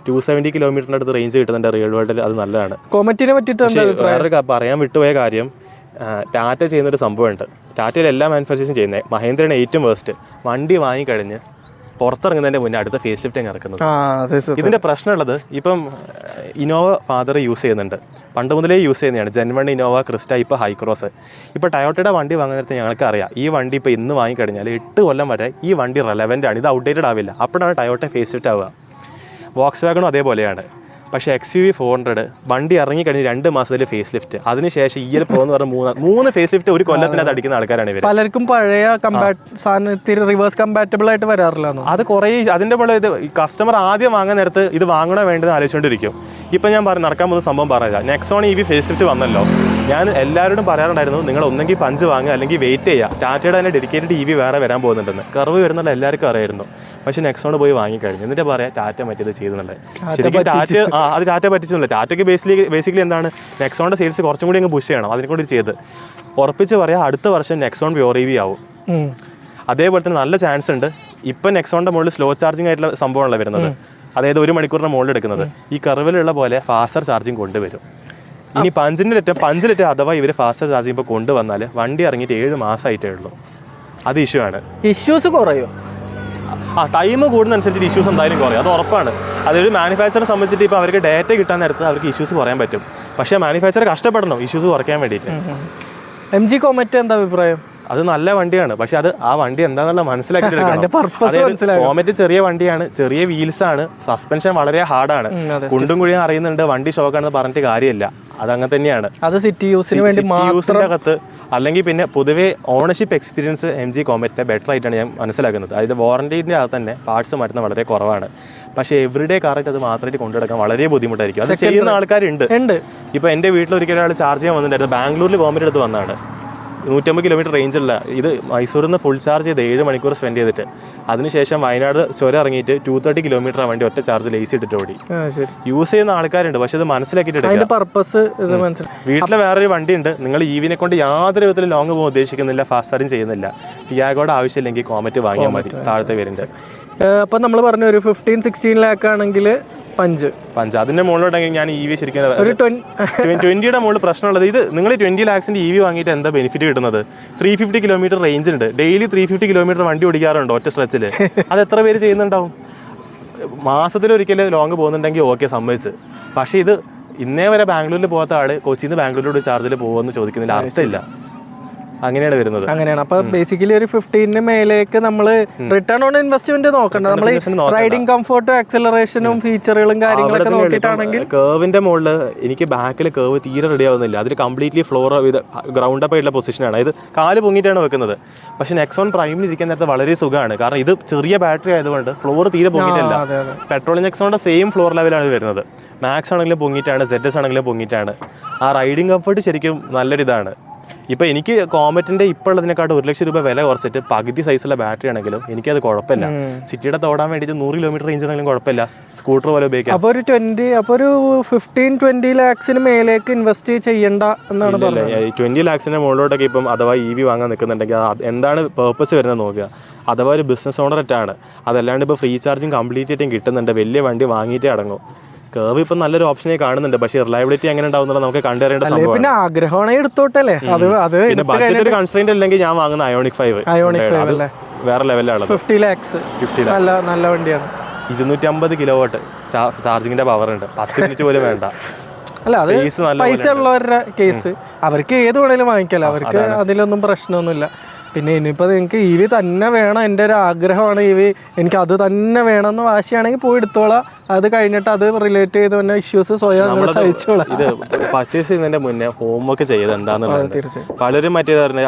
270 കിലോമീറ്ററിന്റെ അടുത്ത് റേഞ്ച് കിട്ടുന്നുണ്ട് റിയൽ വേൾഡിൽ. അത് നല്ലതാണ്. കോമറ്റിനെ പറ്റിയിട്ട് വേറെ പറയാൻ വിട്ടുപോയ കാര്യം, ടാറ്റ ചെയ്യുന്നൊരു സംഭവമുണ്ട്. ടാറ്റയിൽ എല്ലാ മാനുഫാക്ചറിങ് ചെയ്യുന്നത്. മഹേന്ദ്രയാണ് ഏറ്റവും വേസ്റ്റ്. വണ്ടി വാങ്ങിക്കഴിഞ്ഞ് പുറത്തിറങ്ങുന്നതിൻ്റെ മുന്നേ അടുത്ത ഫേസ് ലിഫ്റ്റിങ് ഇറക്കുന്നത്. ഇതിൻ്റെ പ്രശ്നമുള്ളത് ഇപ്പം ഇന്നോവ ഫാദർ യൂസ് ചെയ്യുന്നുണ്ട്, പണ്ട് മുതലേ യൂസ് ചെയ്യുന്നതാണ്. ജെൻ1 ഇന്നോവ ക്രിസ്റ്റ, ഇപ്പോൾ ഹൈക്രോസ്. ഇപ്പോൾ ടയോട്ടയുടെ വണ്ടി വാങ്ങുന്ന നേരത്തെ ഞങ്ങൾക്ക് അറിയാം ഈ വണ്ടി ഇപ്പോൾ ഇന്ന് വാങ്ങിക്കഴിഞ്ഞാൽ 8 കൊല്ലം വരെ ഈ വണ്ടി റെലവൻ്റ് ആണ്, ഇത് ഔട്ട്ഡേറ്റഡ് ആവില്ല. അപ്പോഴാണ് ടയോട്ട ഫേസ് ലിഫ്റ്റ് ആവുക. വോക്സ് വാഗണും അതേപോലെയാണ്. പക്ഷേ XUV 400 വണ്ടി ഇറങ്ങിക്കഴിഞ്ഞ് 2 മാസത്തിൽ ഫേസ് ലിഫ്റ്റ്, അതിനുശേഷം EL Pro എന്ന് പറഞ്ഞ 3 ഫേസ് ലിഫ്റ്റ് ഒരു കൊല്ലത്തിനകത്ത് അടിക്കുന്ന ആൾക്കാരാണ് ഇവർ. പലർക്കും പഴയ റിവേഴ്സ് കമ്പാറ്റബിൾ ആയിട്ട് വരാറില്ല. അത് കുറേ അതിൻ്റെ മുകളിൽ ഇത് കസ്റ്റമർ ആദ്യം വാങ്ങാൻ നേരത്ത് ഇത് വാങ്ങണോ വേണ്ടത് ആലോചിച്ചുകൊണ്ടിരിക്കും. ഇപ്പം ഞാൻ നടക്കാൻ പോകുന്ന സംഭവം പറഞ്ഞില്ല. നെക്സോൺ EV ഫേസ് ലിഫ്റ്റ് വന്നല്ലോ. ഞാൻ എല്ലാവരോടും പറയാറുണ്ടായിരുന്നു, നിങ്ങൾ ഒന്നെങ്കിൽ പഞ്ച് വാങ്ങുക അല്ലെങ്കിൽ വെയിറ്റ് ചെയ്യുക. ടാറ്റയുടെ തന്നെ ഡെഡിക്കേറ്റഡ് EV വേറെ വരാൻ പോകുന്നുണ്ടെന്ന്. കർവ് വരുന്നുള്ള എല്ലാവർക്കും അറിയായിരുന്നു. പക്ഷേ നെക്സോൺ പോയി വാങ്ങിക്കഴിഞ്ഞു. എന്നിട്ട് പറയാം ടാറ്റ മറ്റേത് ചെയ്തെന്നുള്ളത്. ശരിക്കും അത് ടാറ്റ പറ്റിച്ചൊന്നുമില്ല. ടാറ്റയ്ക്ക് ബേസിക്കലി എന്താണ്, നെക്സോണിൻ്റെ സെയിൽസ് കുറച്ചും കൂടി അങ്ങ് പുഷ് ചെയ്യണം. അതിനെക്കൊണ്ട് ചെയ്ത് ഉറപ്പിച്ച് പറയാം അടുത്ത വർഷം നെക്സോൺ പ്യോർ EV ആവും. അതേപോലെ തന്നെ നല്ല ചാൻസ് ഉണ്ട്. ഇപ്പം നെക്സോണിൻ്റെ മുകളിൽ സ്ലോ ചാർജിങ് ആയിട്ടുള്ള സംഭവമാണല്ലോ വരുന്നത്. അതായത് 1 മണിക്കൂറിന് മുകളിൽ എടുക്കുന്നത്. ഈ കർവിലുള്ള പോലെ ഫാസ്റ്റർ ചാർജിങ് കൊണ്ടുവരും. ഇനി 5 ലിറ്റർ അഥവാ ഇവർ ഫാസ്റ്റർ ചാർജിങ് ഇപ്പോൾ കൊണ്ടുവന്നാൽ വണ്ടി ഇറങ്ങിയിട്ട് 7 മാസമായിട്ടേ ഉള്ളൂ. അത് ഇഷ്യൂ ആണ്. ഇഷ്യൂസ് കുറയോ? ടൈം കൂടുന്നതനുസരിച്ച് ഇഷ്യൂസ് എന്തായാലും കുറയും, അത് ഉറപ്പാണ്. അതൊരു മാനുഫാക്ചറെ സംബന്ധിച്ചിട്ട് ഇപ്പോൾ അവർക്ക് ഡേറ്റ കിട്ടാൻ നേരത്ത് അവർക്ക് ഇഷ്യൂസ് കുറയാൻ പറ്റും. പക്ഷേ മാനുഫാക്ചർ കഷ്ടപ്പെടണം ഇഷ്യൂസ് കുറയ്ക്കാൻ വേണ്ടിയിട്ട്. MG കോമറ്റ് എന്താ അഭിപ്രായം? അത് നല്ല വണ്ടിയാണ്. പക്ഷെ അത് ആ വണ്ടി എന്താണെന്നുള്ള മനസ്സിലാക്കിയിട്ട് കോമറ്റ് ചെറിയ വണ്ടിയാണ്, ചെറിയ വീൽസ് ആണ്, സസ്പെൻഷൻ വളരെ ഹാർഡാണ്. കുണ്ടും കുഴിയും അറിയുന്നുണ്ട്, വണ്ടി ഷോക്കാണെന്ന് പറഞ്ഞിട്ട് കാര്യമില്ല. അതങ്ങനെ തന്നെയാണ്. അത് സിറ്റി യൂസിന്റെ അകത്ത് അല്ലെങ്കിൽ പിന്നെ പൊതുവേ ഓണർഷിപ്പ് എക്സ്പീരിയൻസ് MG കോമറ്റിന്റെ ബെറ്റർ ആയിട്ടാണ് ഞാൻ മനസ്സിലാക്കുന്നത്. അതായത് വാറന്റിന്റെ അകത്ത് തന്നെ പാർട്സ് മാറ്റുന്നത് വളരെ കുറവാണ്. പക്ഷേ എവറിഡേ കാറായിട്ട് അത് മാത്രമായിട്ട് കൊണ്ടുനടക്കാൻ വളരെ ബുദ്ധിമുട്ടായിരിക്കും. അത് ചെയ്യുന്ന ആൾക്കാരുണ്ട്. ഇപ്പോൾ എൻ്റെ വീട്ടിൽ ഒരിക്കലും ഒരാൾ ചാർജ് ചെയ്യാൻ വന്നിട്ടുണ്ടായിരുന്നു. ബാംഗ്ലൂരിൽ കോമറ്റ് എടുത്ത് വന്നതാണ്. 150 കിലോമീറ്റർ റേഞ്ചുള്ള ഇത് മൈസൂരിൽ നിന്ന് ഫുൾ ചാർജ് ചെയ്ത് 7 മണിക്കൂർ സ്പെൻഡ് ചെയ്തിട്ട് അതിനുശേഷം വയനാട് ചുരം ഇറങ്ങിയിട്ട് 230 കിലോമീറ്റർ വണ്ടി ഒറ്റ ചാർജിൽ AC ഇട്ടിട്ട് ഓടി. യൂസ് ചെയ്യുന്ന ആൾക്കാരുണ്ട്, പക്ഷെ അത് മനസ്സിലാക്കിയിട്ട് പർപ്പസ് വീട്ടിലെ വേറൊരു വണ്ടി ഉണ്ട്, നിങ്ങൾ EV-നെ കൊണ്ട് യാതൊരു വിധത്തിലും ലോങ് പോകാൻ ഉദ്ദേശിക്കുന്നില്ല, ഫാസ്റ്റ് ചാർജിങ് ചെയ്യുന്നില്ല, ടിയാഗോയുടെ ആവശ്യമില്ലെങ്കിൽ കോമറ്റ് വാങ്ങിയാൽ മതി, താഴത്തെ പേരുണ്ട്. അപ്പം നമ്മൾ പറഞ്ഞ ഒരു 15-16 ലാക്ക് ആണെങ്കിൽ പഞ്ച് അതിന്റെ മുകളിലോട്ടെങ്കിൽ ഞാൻ EV ശരിക്കും 20യുടെ മുകളിൽ പ്രശ്നമുള്ളത് ഇത് നിങ്ങൾ 20 lakhs EV വാങ്ങിയിട്ട് എന്താ ബെനിഫിറ്റ് കിട്ടുന്നത്? 350 കിലോമീറ്റർ റേഞ്ച് ഉണ്ട്, ഡെയിലി 350 കിലോമീറ്റർ വണ്ടി ഓടിക്കാറുണ്ടോ ഒറ്റ സ്ട്രെച്ചിൽ? അത് എത്ര പേര് ചെയ്യുന്നുണ്ടാവും? മാസത്തിലൊരിക്കൽ ലോങ് പോകുന്നുണ്ടെങ്കിൽ ഓക്കെ സമ്മതിച്ച്, പക്ഷേ ഇത് ഇന്നേ വരെ ബാംഗ്ലൂരിൽ പോകാത്ത ആള് കൊച്ചിയിൽ നിന്ന് ബാംഗ്ലൂരിലോട്ട് ചാർജിൽ പോകുമെന്ന് ചോദിക്കുന്നതിൽ അർത്ഥമില്ല. അങ്ങനെയാണ് വരുന്നത്. അങ്ങനെയാണ്. അപ്പൊ ബേസിക്കലി ഒരു 15 മേലേക്ക് നമ്മൾ റിട്ടേൺ ഓൺ ഇൻവെസ്റ്റ്മെന്റ് നോക്കണ്ട. നമ്മൾ റൈഡിംഗ് കംഫർട്ടും ആക്സലറേഷനും ഫീച്ചറുകളും കാര്യങ്ങളൊക്കെ നോക്കിയിട്ടാണെങ്കിൽ കേവിന്റെ മുകളിൽ എനിക്ക് ബാക്കിൽ കേവ് തീരെ റെഡി ആവുന്നില്ല. അതിൽ കംപ്ലീറ്റ്ലി ഫ്ലോർ ഇത് ഗ്രൗണ്ട് അപ്പ് ആയിട്ടുള്ള പൊസിഷനാണ്. ഇത് കാല് പൊങ്ങിയിട്ടാണ് വെക്കുന്നത്. പക്ഷേ നെക്സോൺ പ്രൈമിൽ ഇരിക്കുന്ന നേരത്തെ വളരെ സുഖമാണ്. കാരണം ഇത് ചെറിയ ബാറ്ററി ആയതുകൊണ്ട് ഫ്ലോർ തീരെ പൊങ്ങിയിട്ടല്ല. പെട്രോൾ നെക്സോണിന്റെ സെയിം ഫ്ലോർ ലെവലാണ് വരുന്നത്. മാക്സ് ആണെങ്കിലും പൊങ്ങിയിട്ടാണ്, ZS ആണെങ്കിലും പൊങ്ങിയിട്ടാണ്. ആ റൈഡിംഗ് കംഫർട്ട് ശരിക്കും നല്ലൊരിതാണ്. ഇപ്പോൾ എനിക്ക് കോമറ്റിൻ്റെ ഇപ്പോൾ ഉള്ളതിനെക്കാട്ടും 1 ലക്ഷം രൂപ വില കുറച്ചിട്ട് പകുതി സൈസുള്ള ബാറ്ററി ആണെങ്കിലും എനിക്കത് കുഴപ്പമില്ല. സിറ്റിയുടെ തോടാൻ വേണ്ടിയിട്ട് 100 കിലോമീറ്റർ റേഞ്ച് ആണെങ്കിലും കുഴപ്പമില്ല, സ്കൂട്ടർ പോലെ ഉപയോഗിക്കാം. അപ്പോൾ ഒരു 15-20 ലാക്സിന് മേലേക്ക് ഇൻവെസ്റ്റ് ചെയ്യേണ്ട എന്നാണ് പറയുന്നത്. 20 ലാക്സിൻ്റെ മുകളിലോട്ടൊക്കെ ഇപ്പം അഥവാ EV വാങ്ങാൻ നിൽക്കുന്നുണ്ടെങ്കിൽ എന്താണ് പേർപ്പസ് വരുന്നത് നോക്കുക. അഥവാ ഒരു ബിസിനസ് ഓണറായിട്ടാണ്, അതല്ലാണ്ട് ഇപ്പോൾ ഫ്രീ ചാർജിങ് കംപ്ലീറ്റ് ആയിട്ടും കിട്ടുന്നുണ്ട്, വലിയ വണ്ടി വാങ്ങിയിട്ടേ അടങ്ങും. കേവ് ഇപ്പം നല്ലൊരു ഓപ്ഷനെ കാണുന്നുണ്ട്, പക്ഷേ റിലയബിലിറ്റി എങ്ങനെ ഉണ്ടാവുന്നത് നമുക്ക് കണ്ടറിയേണ്ട സംഭവം. പിന്നെ ആഗ്രഹമാണെങ്കിൽ എടുത്തോട്ടല്ലേ. പിന്നെ ബഡ്ജറ്റ് ഒരു കൺസ്ട്രെയിന്റ് അല്ലെങ്കിൽ ഞാൻ വാങ്ങുന്ന അയോണിക് 5 വേറെ ലെവലാണ്. 50 lakhs നല്ല വണ്ടിയാണ്. 250 കിലോവാട്ട് ചാർജിങ്ങിന്റെ പവർ ഉണ്ട്, 10 മിനിറ്റ് പോലും വേണ്ട. അല്ല, അത് പൈസ ഉള്ളവരുടെ കേസ്, അവർക്ക് ഏത് വേണേലും വാങ്ങിക്കാലോ, അവർക്ക് അതിലൊന്നും പ്രശ്നമൊന്നുമില്ല. പിന്നെ ഇനിയിപ്പോൾ നിങ്ങൾക്ക് EV തന്നെ വേണം, എൻ്റെ ഒരു ആഗ്രഹമാണ് EV, എനിക്ക് അത് തന്നെ വേണമെന്ന് വാശിയാണെങ്കിൽ പോയി എടുത്തോളാം. അത് കഴിഞ്ഞിട്ട് അത് റിലേറ്റ് ചെയ്ത് തന്നെ ഇഷ്യൂസ് സ്വയം സഹിച്ചോളാം. ഇത് പർച്ചേസ് ചെയ്യുന്നതിന്റെ മുന്നേ ഹോംവർക്ക് ചെയ്ത് എന്താണെന്നുള്ളത് പലരും മറ്റേ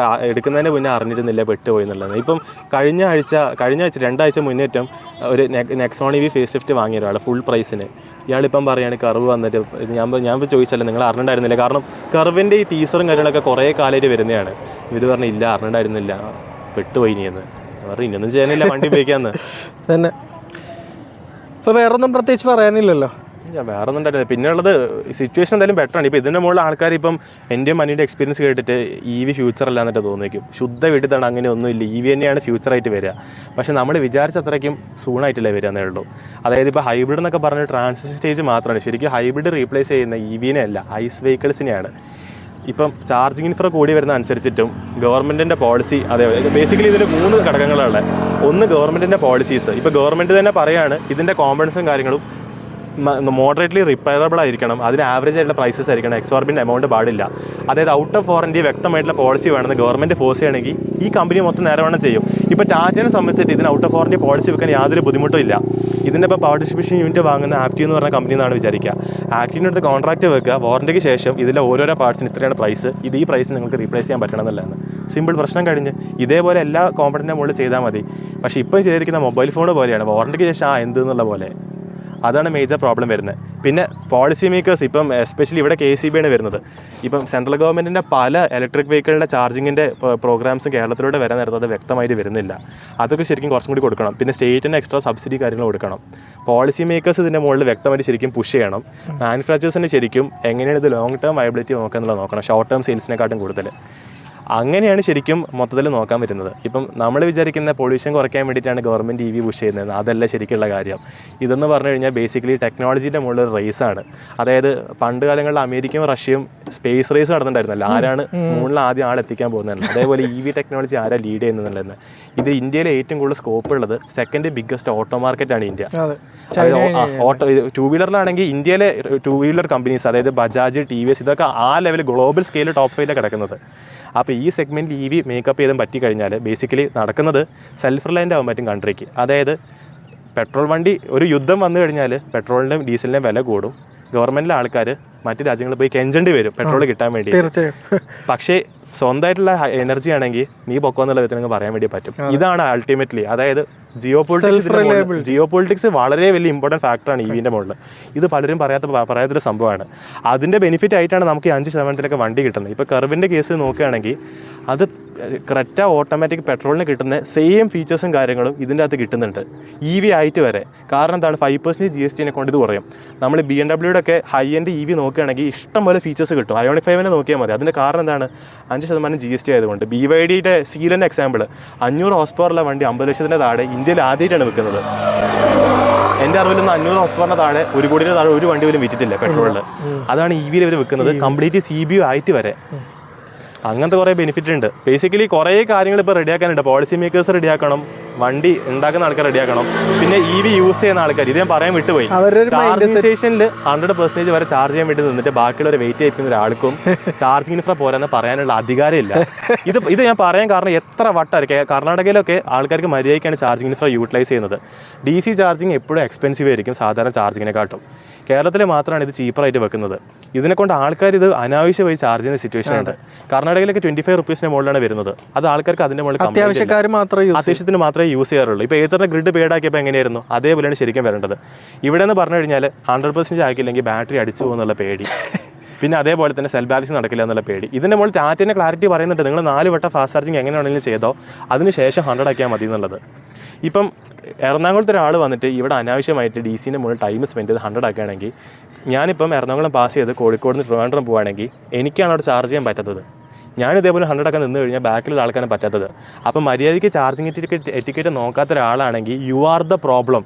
എടുക്കുന്നതിന് മുന്നേ അറിഞ്ഞിരുന്നില്ല, പെട്ടുപോയി എന്നുള്ളത്. ഇപ്പം കഴിഞ്ഞ ആഴ്ച 2 ആഴ്ച മുന്നേറ്റം ഒരു നെക്സോൺ EV ഫേസ് ലിഫ്റ്റ് വാങ്ങിയ ഒരാൾ ഫുൾ പ്രൈസിന്. ഇയാളിപ്പം പറയുകയാണ് കർവ് വന്നിട്ട് ഞാൻ ചോദിച്ചല്ലേ നിങ്ങൾ അറിഞ്ഞിട്ടുണ്ടായിരുന്നില്ല. കാരണം കർവിൻ്റെ ഈ ടീസറും കാര്യങ്ങളൊക്കെ കുറേ കാലമായിട്ട് വരുന്നതാണ്. ഇവർ പറഞ്ഞു ഇല്ല അറിഞ്ഞിട്ടുണ്ടായിരുന്നില്ല, പെട്ടുപോയി ഇനിയെന്ന് പറഞ്ഞു. ഇനിയൊന്നും ചെയ്യാനില്ല, വണ്ടി ഉപയോഗിക്കാമെന്ന് തന്നെ. ഇപ്പോൾ വേറൊന്നും പ്രത്യേകിച്ച് പറയാനില്ലല്ലോ. വേറെ ഒന്നും ഉണ്ടായിരുന്നില്ല. പിന്നെ ഉള്ളത് സിറ്റുവേഷൻ എന്തായാലും ബെറ്ററാണ്. ഇപ്പോൾ ഇതിൻ്റെ മുകളിൽ ആൾക്കാർ ഇപ്പം എൻ്റെയും മനുവിൻ്റെ എക്സ്പീരിയൻസ് കേട്ടിട്ട് EV ഫ്യൂച്ചർ അല്ല എന്നിട്ട് തോന്നിക്കും. ശുദ്ധ വീട്ടിലാണ്, അങ്ങനെ ഒന്നുമില്ല, EV തന്നെയാണ് ഫ്യൂച്ചറായിട്ട് വരിക. പക്ഷേ നമ്മൾ വിചാരിച്ച അത്രയ്ക്കും സൂണായിട്ടില്ല വരിക എന്നേ ഉള്ളൂ. അതായത് ഇപ്പോൾ ഹൈബ്രിഡ് എന്നൊക്കെ പറഞ്ഞ ട്രാൻസിഷൻ സ്റ്റേജ് മാത്രമാണ്. ശരിക്കും ഹൈബ്രിഡ് റീപ്ലേസ് ചെയ്യുന്ന EV-നെ അല്ല, ഐസ് വെഹിക്കിൾസിനെയാണ്. ഇപ്പം ചാർജിങ് ഇൻഫ്ര കൂടി വരുന്ന അനുസരിച്ചിട്ടും ഗവൺമെൻറ്റിൻ്റെ പോളിസി അതേപോലെ ബേസിക്കലി ഇതിൽ 3 ഘടകങ്ങളാണ്. ഒന്ന് ഗവൺമെൻറ്റിൻ്റെ പോളിസീസ്. ഇപ്പോൾ ഗവൺമെൻറ് തന്നെ പറയുകയാണ് ഇതിൻ്റെ കോമ്പണൻസും കാര്യങ്ങളും മോഡറേറ്റ്ലി റിപ്പയറബിൾ ആയിരിക്കണം, അതിന് ആവറേജ് ആയിട്ടുള്ള പ്രൈസസ് ആയിരിക്കണം, എക്സോർബിൻ്റ് എമൗണ്ട് പാടില്ല. അതായത് ഔട്ട് ഓഫ് വാറൻറ്റി വ്യക്തമായിട്ടുള്ള പോളിസി വേണമെന്ന് ഗവൺമെൻറ് ഫോഴ്സ് ചെയ്യണമെങ്കിൽ ഈ കമ്പനി മൊത്തം നേരവണ്ണം ചെയ്യും. ഇപ്പോൾ ടാറ്റയെ സംബന്ധിച്ചിട്ട് ഇതിന് ഔട്ട് ഓഫ് വാറൻറ്റി പോളിസി വെക്കാൻ യാതൊരു ബുദ്ധിമുട്ടും ഇല്ല. ഇതിൻ്റെ ഇപ്പോൾ പവർ ഡിസ്ട്രിബ്യൂഷൻ യൂണിറ്റ് വാങ്ങുന്ന ആക്ടി എന്ന് പറഞ്ഞ കമ്പനി എന്നാണ് വിചാരിക്കുക. ആക്ടിൻ്റെ അടുത്ത് കോൺട്രാക്ട് വെക്കുക, വാറൻറ്റിക്ക് ശേഷം ഇതിലെ ഓരോരോ പാർട്സിന് ഇത്രയാണ് പ്രൈസ്, ഈ പ്രൈസ് നിങ്ങൾക്ക് റീപ്ലേസ് ചെയ്യാൻ പറ്റണം എന്നുള്ളതാണ്. സിമ്പിൾ, പ്രശ്നം കഴിഞ്ഞ്. ഇതേപോലെ എല്ലാ കോമ്പണൻറ്റിൻ്റെ മുകളിൽ ചെയ്താൽ മതി. പക്ഷേ ഇപ്പം ചെയ്തിരിക്കുന്ന മൊബൈൽ ഫോൺ പോലെയാണ്, വാറൻറ്റിക്ക് ശേഷം എന്ത് എന്നുള്ള പോലെ. അതാണ് മേജർ പ്രോബ്ലം വരുന്നത്. പിന്നെ പോളിസി മേക്കേഴ്സ് ഇപ്പം എസ്പെഷ്യലി ഇവിടെ KCB ആണ് വരുന്നത്. ഇപ്പം സെൻട്രൽ ഗവൺമെൻറ്റിൻ്റെ പല ഇലക്ട്രിക് വെഹിക്കിളിൻ്റെ ചാർജിങ്ങിൻ്റെ പ്രോഗ്രാംസും കേരളത്തിലൂടെ വരാൻ നേരത്തെ അത് വ്യക്തമായിട്ട് വരുന്നില്ല. അതൊക്കെ ശരിക്കും കുറച്ചും കൂടി കൊടുക്കണം. പിന്നെ സ്റ്റേറ്റിന് എക്സ്ട്രാ സബ്സിഡി കാര്യങ്ങൾ കൊടുക്കണം. പോളിസി മേക്കേഴ്സ് ഇതിൻ്റെ മുകളിൽ വ്യക്തമായിട്ട് ശരിക്കും പുഷ് ചെയ്യണം. മാനുഫാക്ചേഴ്സിന് ശരിക്കും എങ്ങനെയാണ് ഇത് ലോങ് ടേം വയബിലിറ്റി നോക്കുക എന്നുള്ളത് നോക്കണം, ഷോർട്ട് ടേം സെയിൽസിനെക്കാട്ടും കൂടുതൽ. അങ്ങനെയാണ് ശരിക്കും മൊത്തത്തിൽ നോക്കാൻ പറ്റുന്നത്. ഇപ്പം നമ്മൾ വിചാരിക്കുന്ന പൊല്യൂഷൻ കുറയ്ക്കാൻ വേണ്ടിയിട്ടാണ് ഗവൺമെൻറ് EV പുഷ് ചെയ്യുന്നത്, അതല്ല ശരിക്കുള്ള കാര്യം. ഇതെന്ന് പറഞ്ഞു കഴിഞ്ഞാൽ ബേസിക്കലി ടെക്നോളജീൻ്റെ മുകളിൽ റേസാണ്. അതായത് പണ്ട് കാലങ്ങളിൽ അമേരിക്കയും റഷ്യയും സ്പേസ് റേസ് നടന്നിട്ടുണ്ടായിരുന്നല്ലോ, ആരാണ് മൂന്നിൽ ആദ്യം ആളെത്തിക്കാൻ പോകുന്നത്. അതേപോലെ EV ടെക്നോളജി ആരാ ലീഡ് ചെയ്യുന്നതെന്നുള്ളത്. ഇത് ഇന്ത്യയിലെ ഏറ്റവും കൂടുതൽ സ്കോപ്പ് ഉള്ളത് സെക്കൻഡ് ബിഗ്ഗസ്റ്റ് ഓട്ടോ മാർക്കറ്റാണ് ഇന്ത്യ. ഓട്ടോ 2 വീലറിലാണെങ്കിൽ ഇന്ത്യയിലെ 2 വീലർ കമ്പനീസ് അതായത് ബജാജ്, TVS ഇതൊക്കെ ആ ലെവൽ ഗ്ലോബൽ സ്കെയിൽ ടോപ്പ് 5 കിടക്കുന്നത്. അപ്പോൾ ഈ സെഗ്മെൻറ്റിൽ EV മേക്കപ്പ് ചെയ്തും പറ്റിക്കഴിഞ്ഞാൽ ബേസിക്കലി നടക്കുന്നത് സെൽഫ് റിലയൻ്റ് ആവാൻ പറ്റും കൺട്രിക്ക്. അതായത് പെട്രോൾ വണ്ടി ഒരു യുദ്ധം വന്നു കഴിഞ്ഞാൽ പെട്രോളിൻ്റെയും ഡീസലിൻ്റെയും വില കൂടും. ഗവൺമെൻറ്റിലെ ആൾക്കാർ മറ്റ് രാജ്യങ്ങളിൽ പോയി കെഞ്ചേണ്ടി വരും പെട്രോൾ കിട്ടാൻ വേണ്ടി. പക്ഷേ സ്വന്തമായിട്ടുള്ള എനർജി ആണെങ്കിൽ നീ പൊക്കോന്നുള്ള വിധത്തിൽ നിങ്ങൾക്ക് പറയാൻ വേണ്ടി പറ്റും. ഇതാണ് അൾട്ടിമേറ്റ്ലി, അതായത് ജിയോ പൊളിറ്റിക്സ് വളരെ വലിയ ഇമ്പോർട്ടൻറ്റ് ഫാക്ടറാണ് EVൻ്റെ മുകളിൽ. ഇത് പലരും പറയാത്തൊരു സംഭവമാണ്. അതിൻ്റെ ബെനിഫിറ്റ് ആയിട്ടാണ് നമുക്ക് 5% വണ്ടി കിട്ടുന്നത്. ഇപ്പോൾ കർവിൻ്റെ കേസ് നോക്കുകയാണെങ്കിൽ അത് ക്രെറ്റ ഓട്ടോമാറ്റിക് പെട്രോളിന് കിട്ടുന്ന സെയിം ഫീച്ചേഴ്സും കാര്യങ്ങളും ഇതിൻ്റെ അകത്ത് കിട്ടുന്നുണ്ട് EV ആയിട്ട് വരെ. കാരണം എന്താണ്, 5% GST കൊണ്ട് ഇത് കുറയും. നമ്മൾ BMW ഒക്കെ ഹൈ എൻഡ് EV നോക്കുകയാണെങ്കിൽ ഇഷ്ടംപോലെ ഫീച്ചേഴ്സ് കിട്ടും. Ioniq 5 നോക്കിയാൽ മതി. അതിൻ്റെ കാരണം എന്താണ്, 5% GST ആയതുകൊണ്ട്. BYDയുടെ സീലൻ്റെ എക്സാമ്പിൾ 500 ഹോഴ്സ് പവറുള്ള വണ്ടി 50 ലക്ഷത്തിൻ്റെ താഴെ ഇന്ത്യയിൽ ആദ്യമായിട്ടാണ് വിൽക്കുന്നത്. എൻ്റെ അറിവിലൊന്നും 500 ഹോഴ്സ് പവറിൻ്റെ താഴെ 1 കോടിയുടെ താഴെ ഒരു വണ്ടി പോലും വിറ്റിട്ടില്ല പെട്രോളിൽ. അതാണ് EVയിൽ ഇവർ വിൽക്കുന്നത്, കംപ്ലീറ്റ് CBU ആയിട്ട് വരെ. അങ്ങനത്തെ കുറേ ബെനിഫിറ്റ് ഉണ്ട്. ബേസിക്കലി കുറേ കാര്യങ്ങൾ ഇപ്പോൾ റെഡിയാക്കാനുണ്ട്. പോളിസി മേക്കേഴ്സ് റെഡിയാക്കണം, വണ്ടി ഉണ്ടാക്കുന്ന ആൾക്കാർ റെഡിയാക്കണം, പിന്നെ EV യൂസ് ചെയ്യുന്ന ആൾക്കാർ. ഇത് ഞാൻ പറയാൻ വിട്ടുപോയി. ചാർജിങ് സ്റ്റേഷനിൽ 100% വരെ ചാർജ് ചെയ്യാൻ വേണ്ടി നിന്നിട്ട് ബാക്കിയുള്ളവരെ വെയിറ്റ് ചെയ്യിക്കുന്ന ഒരാൾക്കും ചാർജിങ് ഇൻഫ്ര പോരാന്ന് പറയാനുള്ള അധികാരമില്ല. ഇത് ഞാൻ പറയാൻ കാരണം എത്ര വട്ടമായിരിക്കും. കർണാടകയിലൊക്കെ ആൾക്കാർക്ക് മര്യാദയ്ക്കാണ് ചാർജിങ് ഇൻഫ്ര യൂട്ടിലൈസ് ചെയ്യുന്നത്. DC ചാർജിങ് എപ്പോഴും എക്സ്പെൻസീവ് ആയിരിക്കും സാധാരണ ചാർജിങ്ങിനെക്കാട്ടും. കേരളത്തിൽ മാത്രമാണ് ഇത് ചീപ്പറായിട്ട് വെക്കുന്നത്. ഇതിനെക്കൊണ്ട് ആൾക്കാർ ഇത് അനാവശ്യമായി ചാർജ് ചെയ്യുന്ന സിറ്റുവേഷൻ ഉണ്ട്. കർണാടകയിലൊക്കെ 25 റുപ്പീസിന് മുകളിലാണ് വരുന്നത്. അത് ആൾക്കാർക്ക് അതിൻ്റെ മുകളിൽ അത്യാവശ്യത്തിന് മാത്രമേ യൂസ് ചെയ്യാറുള്ളൂ. ഇപ്പോൾ ഏത്തറിൻ്റെ ഗ്രിഡ് പേഡാക്കിയപ്പോൾ എങ്ങനെയായിരുന്നു, അതേപോലെയാണ് ശരിക്കും വരേണ്ടത്. ഇവിടെ എന്ന് പറഞ്ഞു കഴിഞ്ഞാൽ 100% ആക്കിയില്ലെങ്കിൽ ബാറ്ററി അടിച്ചു പോകുന്നുള്ള പേടി, പിന്നെ അതേപോലെ തന്നെ സെൽ ബാലൻസ് നടക്കില്ല എന്നുള്ള പേടി. ഇതിൻ്റെ മുകളിൽ ടാറ്റേൻ്റെ ക്ലാരിറ്റി പറയുന്നുണ്ട്, നിങ്ങൾ 4 വട്ടം ഫാസ്റ്റ് ചാർജിങ് എങ്ങനെയാണെങ്കിലും ചെയ്തോ, അതിനുശേഷം 100 ആക്കിയാൽ മതി എന്നുള്ളത്. ഇപ്പം എറണാകുളത്ത് ഒരാൾ വന്നിട്ട് ഇവിടെ അനാവശ്യമായിട്ട് DCൻ്റെ മുകളിൽ ടൈം സ്പെൻഡ് ചെയ്ത് 100 ആക്കുകയാണെങ്കിൽ, ഞാനിപ്പം എറണാകുളം പാസ് ചെയ്ത് കോഴിക്കോട് നിന്ന് ട്രിവാൻഡ്രം പോകുകയാണെങ്കിൽ എനിക്കാണ് അവിടെ ചാർജ് ചെയ്യാൻ പറ്റാത്തത്. ഞാനിതേപോലെ 100 ആക്കാൻ നിന്ന് കഴിഞ്ഞാൽ ബാക്കിലുള്ള ആൾക്കാണ് പറ്റാത്തത്. അപ്പം മര്യാദയ്ക്ക് ചാർജിങ് എറ്റിക്കേറ്റ് നോക്കാത്ത ഒരാളാണെങ്കിൽ you are the problem.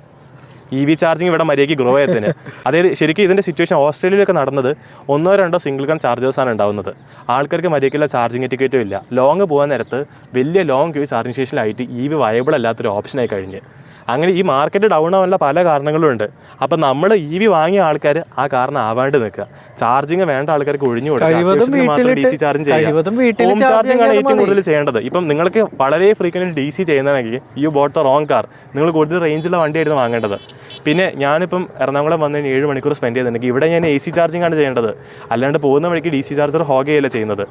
EV charging ഇവിടെ മര്യാദയ്ക്ക് ഗ്രോ ചെയ്തതിന്. അതായത് ശരിക്കും ഇതിൻ്റെ സിറ്റുവേഷൻ ഓസ്ട്രേലിയയിലൊക്കെ നടന്നത് 1-2 സിംഗിൾ കൺ ചാർജേഴ്സാണ് ഉണ്ടാകുന്നത്. ആൾക്കാർക്ക് മര്യാദയ്ക്കുള്ള ചാർജിങ് എറ്റിക്കേറ്റും ഇല്ല. ലോങ് പോകാൻ നേരത്ത് വലിയ ലോങ് ക്യൂ ചാർജിങ് സ്റ്റേഷനിലായിട്ട് EV വയബിൾ അല്ലാത്തൊരു ഓപ്ഷനായി കഴിഞ്ഞ്. അങ്ങനെ ഈ മാർക്കറ്റ് ഡൗൺ ആവാനുള്ള പല കാരണങ്ങളും ഉണ്ട്. അപ്പം നമ്മൾ EV വാങ്ങിയ ആൾക്കാർ ആ കാരണം ആവാണ്ട് നിൽക്കുക. ചാർജിങ് വേണ്ട ആൾക്കാർക്ക് ഒഴിഞ്ഞു കൊടുക്കുക, മാത്രം DC ചാർജിങ് ചെയ്യുക. ഹോം ചാർജിങ് ആണ് ഏറ്റവും കൂടുതൽ ചെയ്യേണ്ടത്. ഇപ്പം നിങ്ങൾക്ക് വളരെ ഫ്രീക്വൻ്റ് DC ചെയ്യുന്നതാണെങ്കിൽ you bought the wrong car. നിങ്ങൾ കൂടുതൽ റേഞ്ചുള്ള വണ്ടിയായിരുന്നു വാങ്ങേണ്ടത്. പിന്നെ ഞാനിപ്പം എറണാകുളം വന്നതിന് 7 മണിക്കൂർ സ്പെൻഡ് ചെയ്തിട്ടുണ്ടെങ്കിൽ ഇവിടെ ഞാൻ AC ചാർജിങ് ആണ് ചെയ്യേണ്ടത്. അല്ലാണ്ട് പോകുന്ന വഴിക്ക് DC ചാർജർ ഹോഗയല്ല ചെയ്യുന്നത്.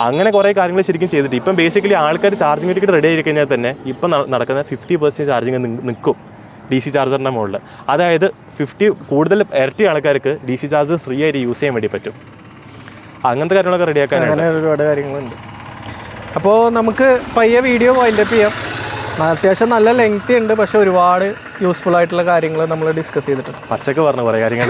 അങ്ങനെ കുറേ കാര്യങ്ങൾ ശരിക്കും ചെയ്തിട്ട് ഇപ്പം ബേസിക്കലി ആൾക്കാർ ചാർജിങ് ടിക്കറ്റ് റെഡി ആയി കഴിഞ്ഞാൽ തന്നെ ഇപ്പം നടക്കുന്ന 50% ചാർജിങ് നിൽക്കും DC ചാർജറിൻ്റെ മുകളിൽ. അതായത് 50 കൂടുതൽ ഇരട്ടി ആൾക്കാർക്ക് DC ചാർജർ ഫ്രീ ആയിട്ട് യൂസ് ചെയ്യാൻ വേണ്ടി പറ്റും. അങ്ങനത്തെ കാര്യങ്ങളൊക്കെ റെഡിയാക്കാനാണ് ഒരുപാട് കാര്യങ്ങളുണ്ട്. അപ്പോൾ നമുക്ക് പയ്യെ വീഡിയോ വൈൻഡപ്പ് ചെയ്യാം. അത്യാവശ്യം നല്ല ലെങ്തി ഉണ്ട്, പക്ഷെ ഒരുപാട് യൂസ്ഫുൾ ആയിട്ടുള്ള കാര്യങ്ങൾ നമ്മൾ ഡിസ്കസ് ചെയ്തിട്ടുണ്ട്. പച്ചക്ക് പറഞ്ഞ കുറേ കാര്യങ്ങൾ.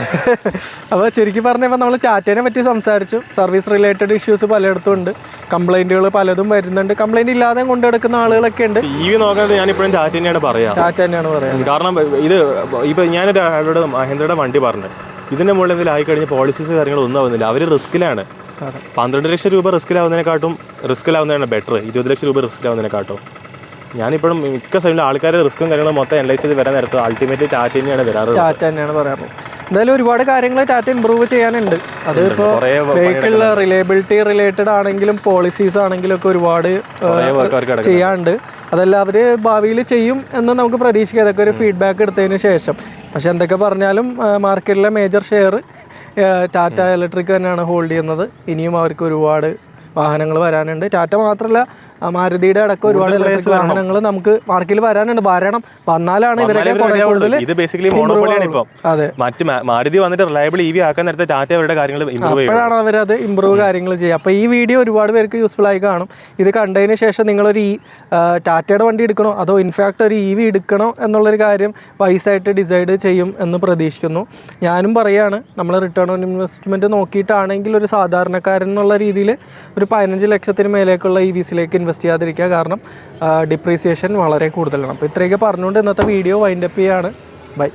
അപ്പോൾ ചുരുക്കി പറഞ്ഞപ്പോൾ നമ്മൾ ടാറ്റേനെ പറ്റി സംസാരിച്ചു. സർവീസ് റിലേറ്റഡ് ഇഷ്യൂസ് പലയിടത്തും ഉണ്ട്, കംപ്ലൈൻറ്റുകൾ പലതും വരുന്നുണ്ട്. കംപ്ലൈൻറ്റ് ഇല്ലാതെ കൊണ്ടെടുക്കുന്ന ആളുകളൊക്കെ ഉണ്ട്. EV നോക്കുന്നത് ഞാനിപ്പോഴും ടാറ്റ തന്നെയാണ് പറയാം. കാരണം ഇത് ഇപ്പോൾ ഞാനൊരു ആളോട് മഹേന്ദ്രയുടെ വണ്ടി പറഞ്ഞു, ഇതിൻ്റെ മുകളിൽ എന്തെങ്കിലും ആയിക്കഴിഞ്ഞാൽ പോളിസീസ് കാര്യങ്ങളൊന്നും ആവുന്നില്ല. അവർ റിസ്ക്കിലാണ്. 12 ലക്ഷം രൂപ റിസ്ക്കിലാവുന്നതാണ് ബെറ്റർ 20 ലക്ഷം രൂപ റിസ്ക്കിലാവുന്നതിനെക്കാട്ടും. ഞാനിപ്പോഴും മിക്ക സൈഡിലും ആൾക്കാർ റിസ്ക്കും കാര്യങ്ങളും മൊത്തം അനലൈസ് ചെയ്ത് വരാൻ നേരത്ത് അൾട്ടിമേറ്റ്ലി ടാറ്റ തന്നെയാണ് വരാറ്. ടാറ്റ തന്നെയാണ് പറയാറ്. എന്തായാലും ഒരുപാട് കാര്യങ്ങൾ ടാറ്റ ഇമ്പ്രൂവ് ചെയ്യാനുണ്ട്. അതിപ്പോൾ വെഹിക്കിളിലെ റിലയബിലിറ്റി റിലേറ്റഡ് ആണെങ്കിലും പോളിസീസ് ആണെങ്കിലും ഒക്കെ ഒരുപാട് ചെയ്യാനുണ്ട്. അതെല്ലാം അവർ ഭാവിയിൽ ചെയ്യും എന്ന് നമുക്ക് പ്രതീക്ഷിക്കാം, അതൊക്കെ ഒരു ഫീഡ്ബാക്ക് എടുത്തതിന് ശേഷം. പക്ഷെ എന്തൊക്കെ പറഞ്ഞാലും മാർക്കറ്റിലെ മേജർ ഷെയർ ടാറ്റ ഇലക്ട്രിക് തന്നെയാണ് ഹോൾഡ് ചെയ്യുന്നത്. ഇനിയും അവർക്ക് ഒരുപാട് വാഹനങ്ങൾ വരാനുണ്ട്. ടാറ്റ മാത്രമല്ല, മാരുതിയുടെ അടക്കം ഒരുപാട് ഇലക്ട്രിക് വാഹനങ്ങൾ നമുക്ക് മാർക്കറ്റിൽ വരാനുണ്ട്. വന്നാലാണ് ഇവരൊക്കെ കൂടുതൽ. ഇത് ബേസിക്കലി മോണോപ്പൊളിയാണ് ഇപ്പം. അതെ, മറ്റ് മാരുതി വന്നിട്ട് റിലയബിൾ EV ആക്കാൻ നേരത്തെ ടാറ്റ അവരുടെ കാര്യങ്ങൾ അപ്പോഴാണ് അവരത് ഇമ്പ്രൂവ് കാര്യങ്ങൾ ചെയ്യുക. അപ്പോൾ ഈ വീഡിയോ ഒരുപാട് പേർക്ക് യൂസ്ഫുൾ ആയി കാണും. ഇത് കണ്ടതിന് ശേഷം നിങ്ങളൊരു ടാറ്റയുടെ വണ്ടി എടുക്കണോ അതോ ഇൻഫാക്ട് ഒരു EV എടുക്കണോ എന്നുള്ളൊരു കാര്യം വൈസായിട്ട് ഡിസൈഡ് ചെയ്യും എന്ന് പ്രതീക്ഷിക്കുന്നു. ഞാനും പറയുകയാണ്, നമ്മൾ റിട്ടേൺ ഓൺ ഇൻവെസ്റ്റ്മെൻറ്റ് നോക്കിയിട്ടാണെങ്കിൽ ഒരു സാധാരണക്കാരൻ എന്നുള്ള രീതിയിൽ ഒരു 15 ലക്ഷത്തിന് മേലേക്കുള്ള EVസിലേക്ക് ഇൻവെസ്റ്റ് ചെയ്യാതിരിക്കുക. കാരണം ഡിപ്രീസിയേഷൻ വളരെ കൂടുതലാണ്. അപ്പോൾ ഇത്രയൊക്കെ പറഞ്ഞുകൊണ്ട് ഇന്നത്തെ വീഡിയോ വൈൻഡപ്പ് ചെയ്യാണ്. ബൈ.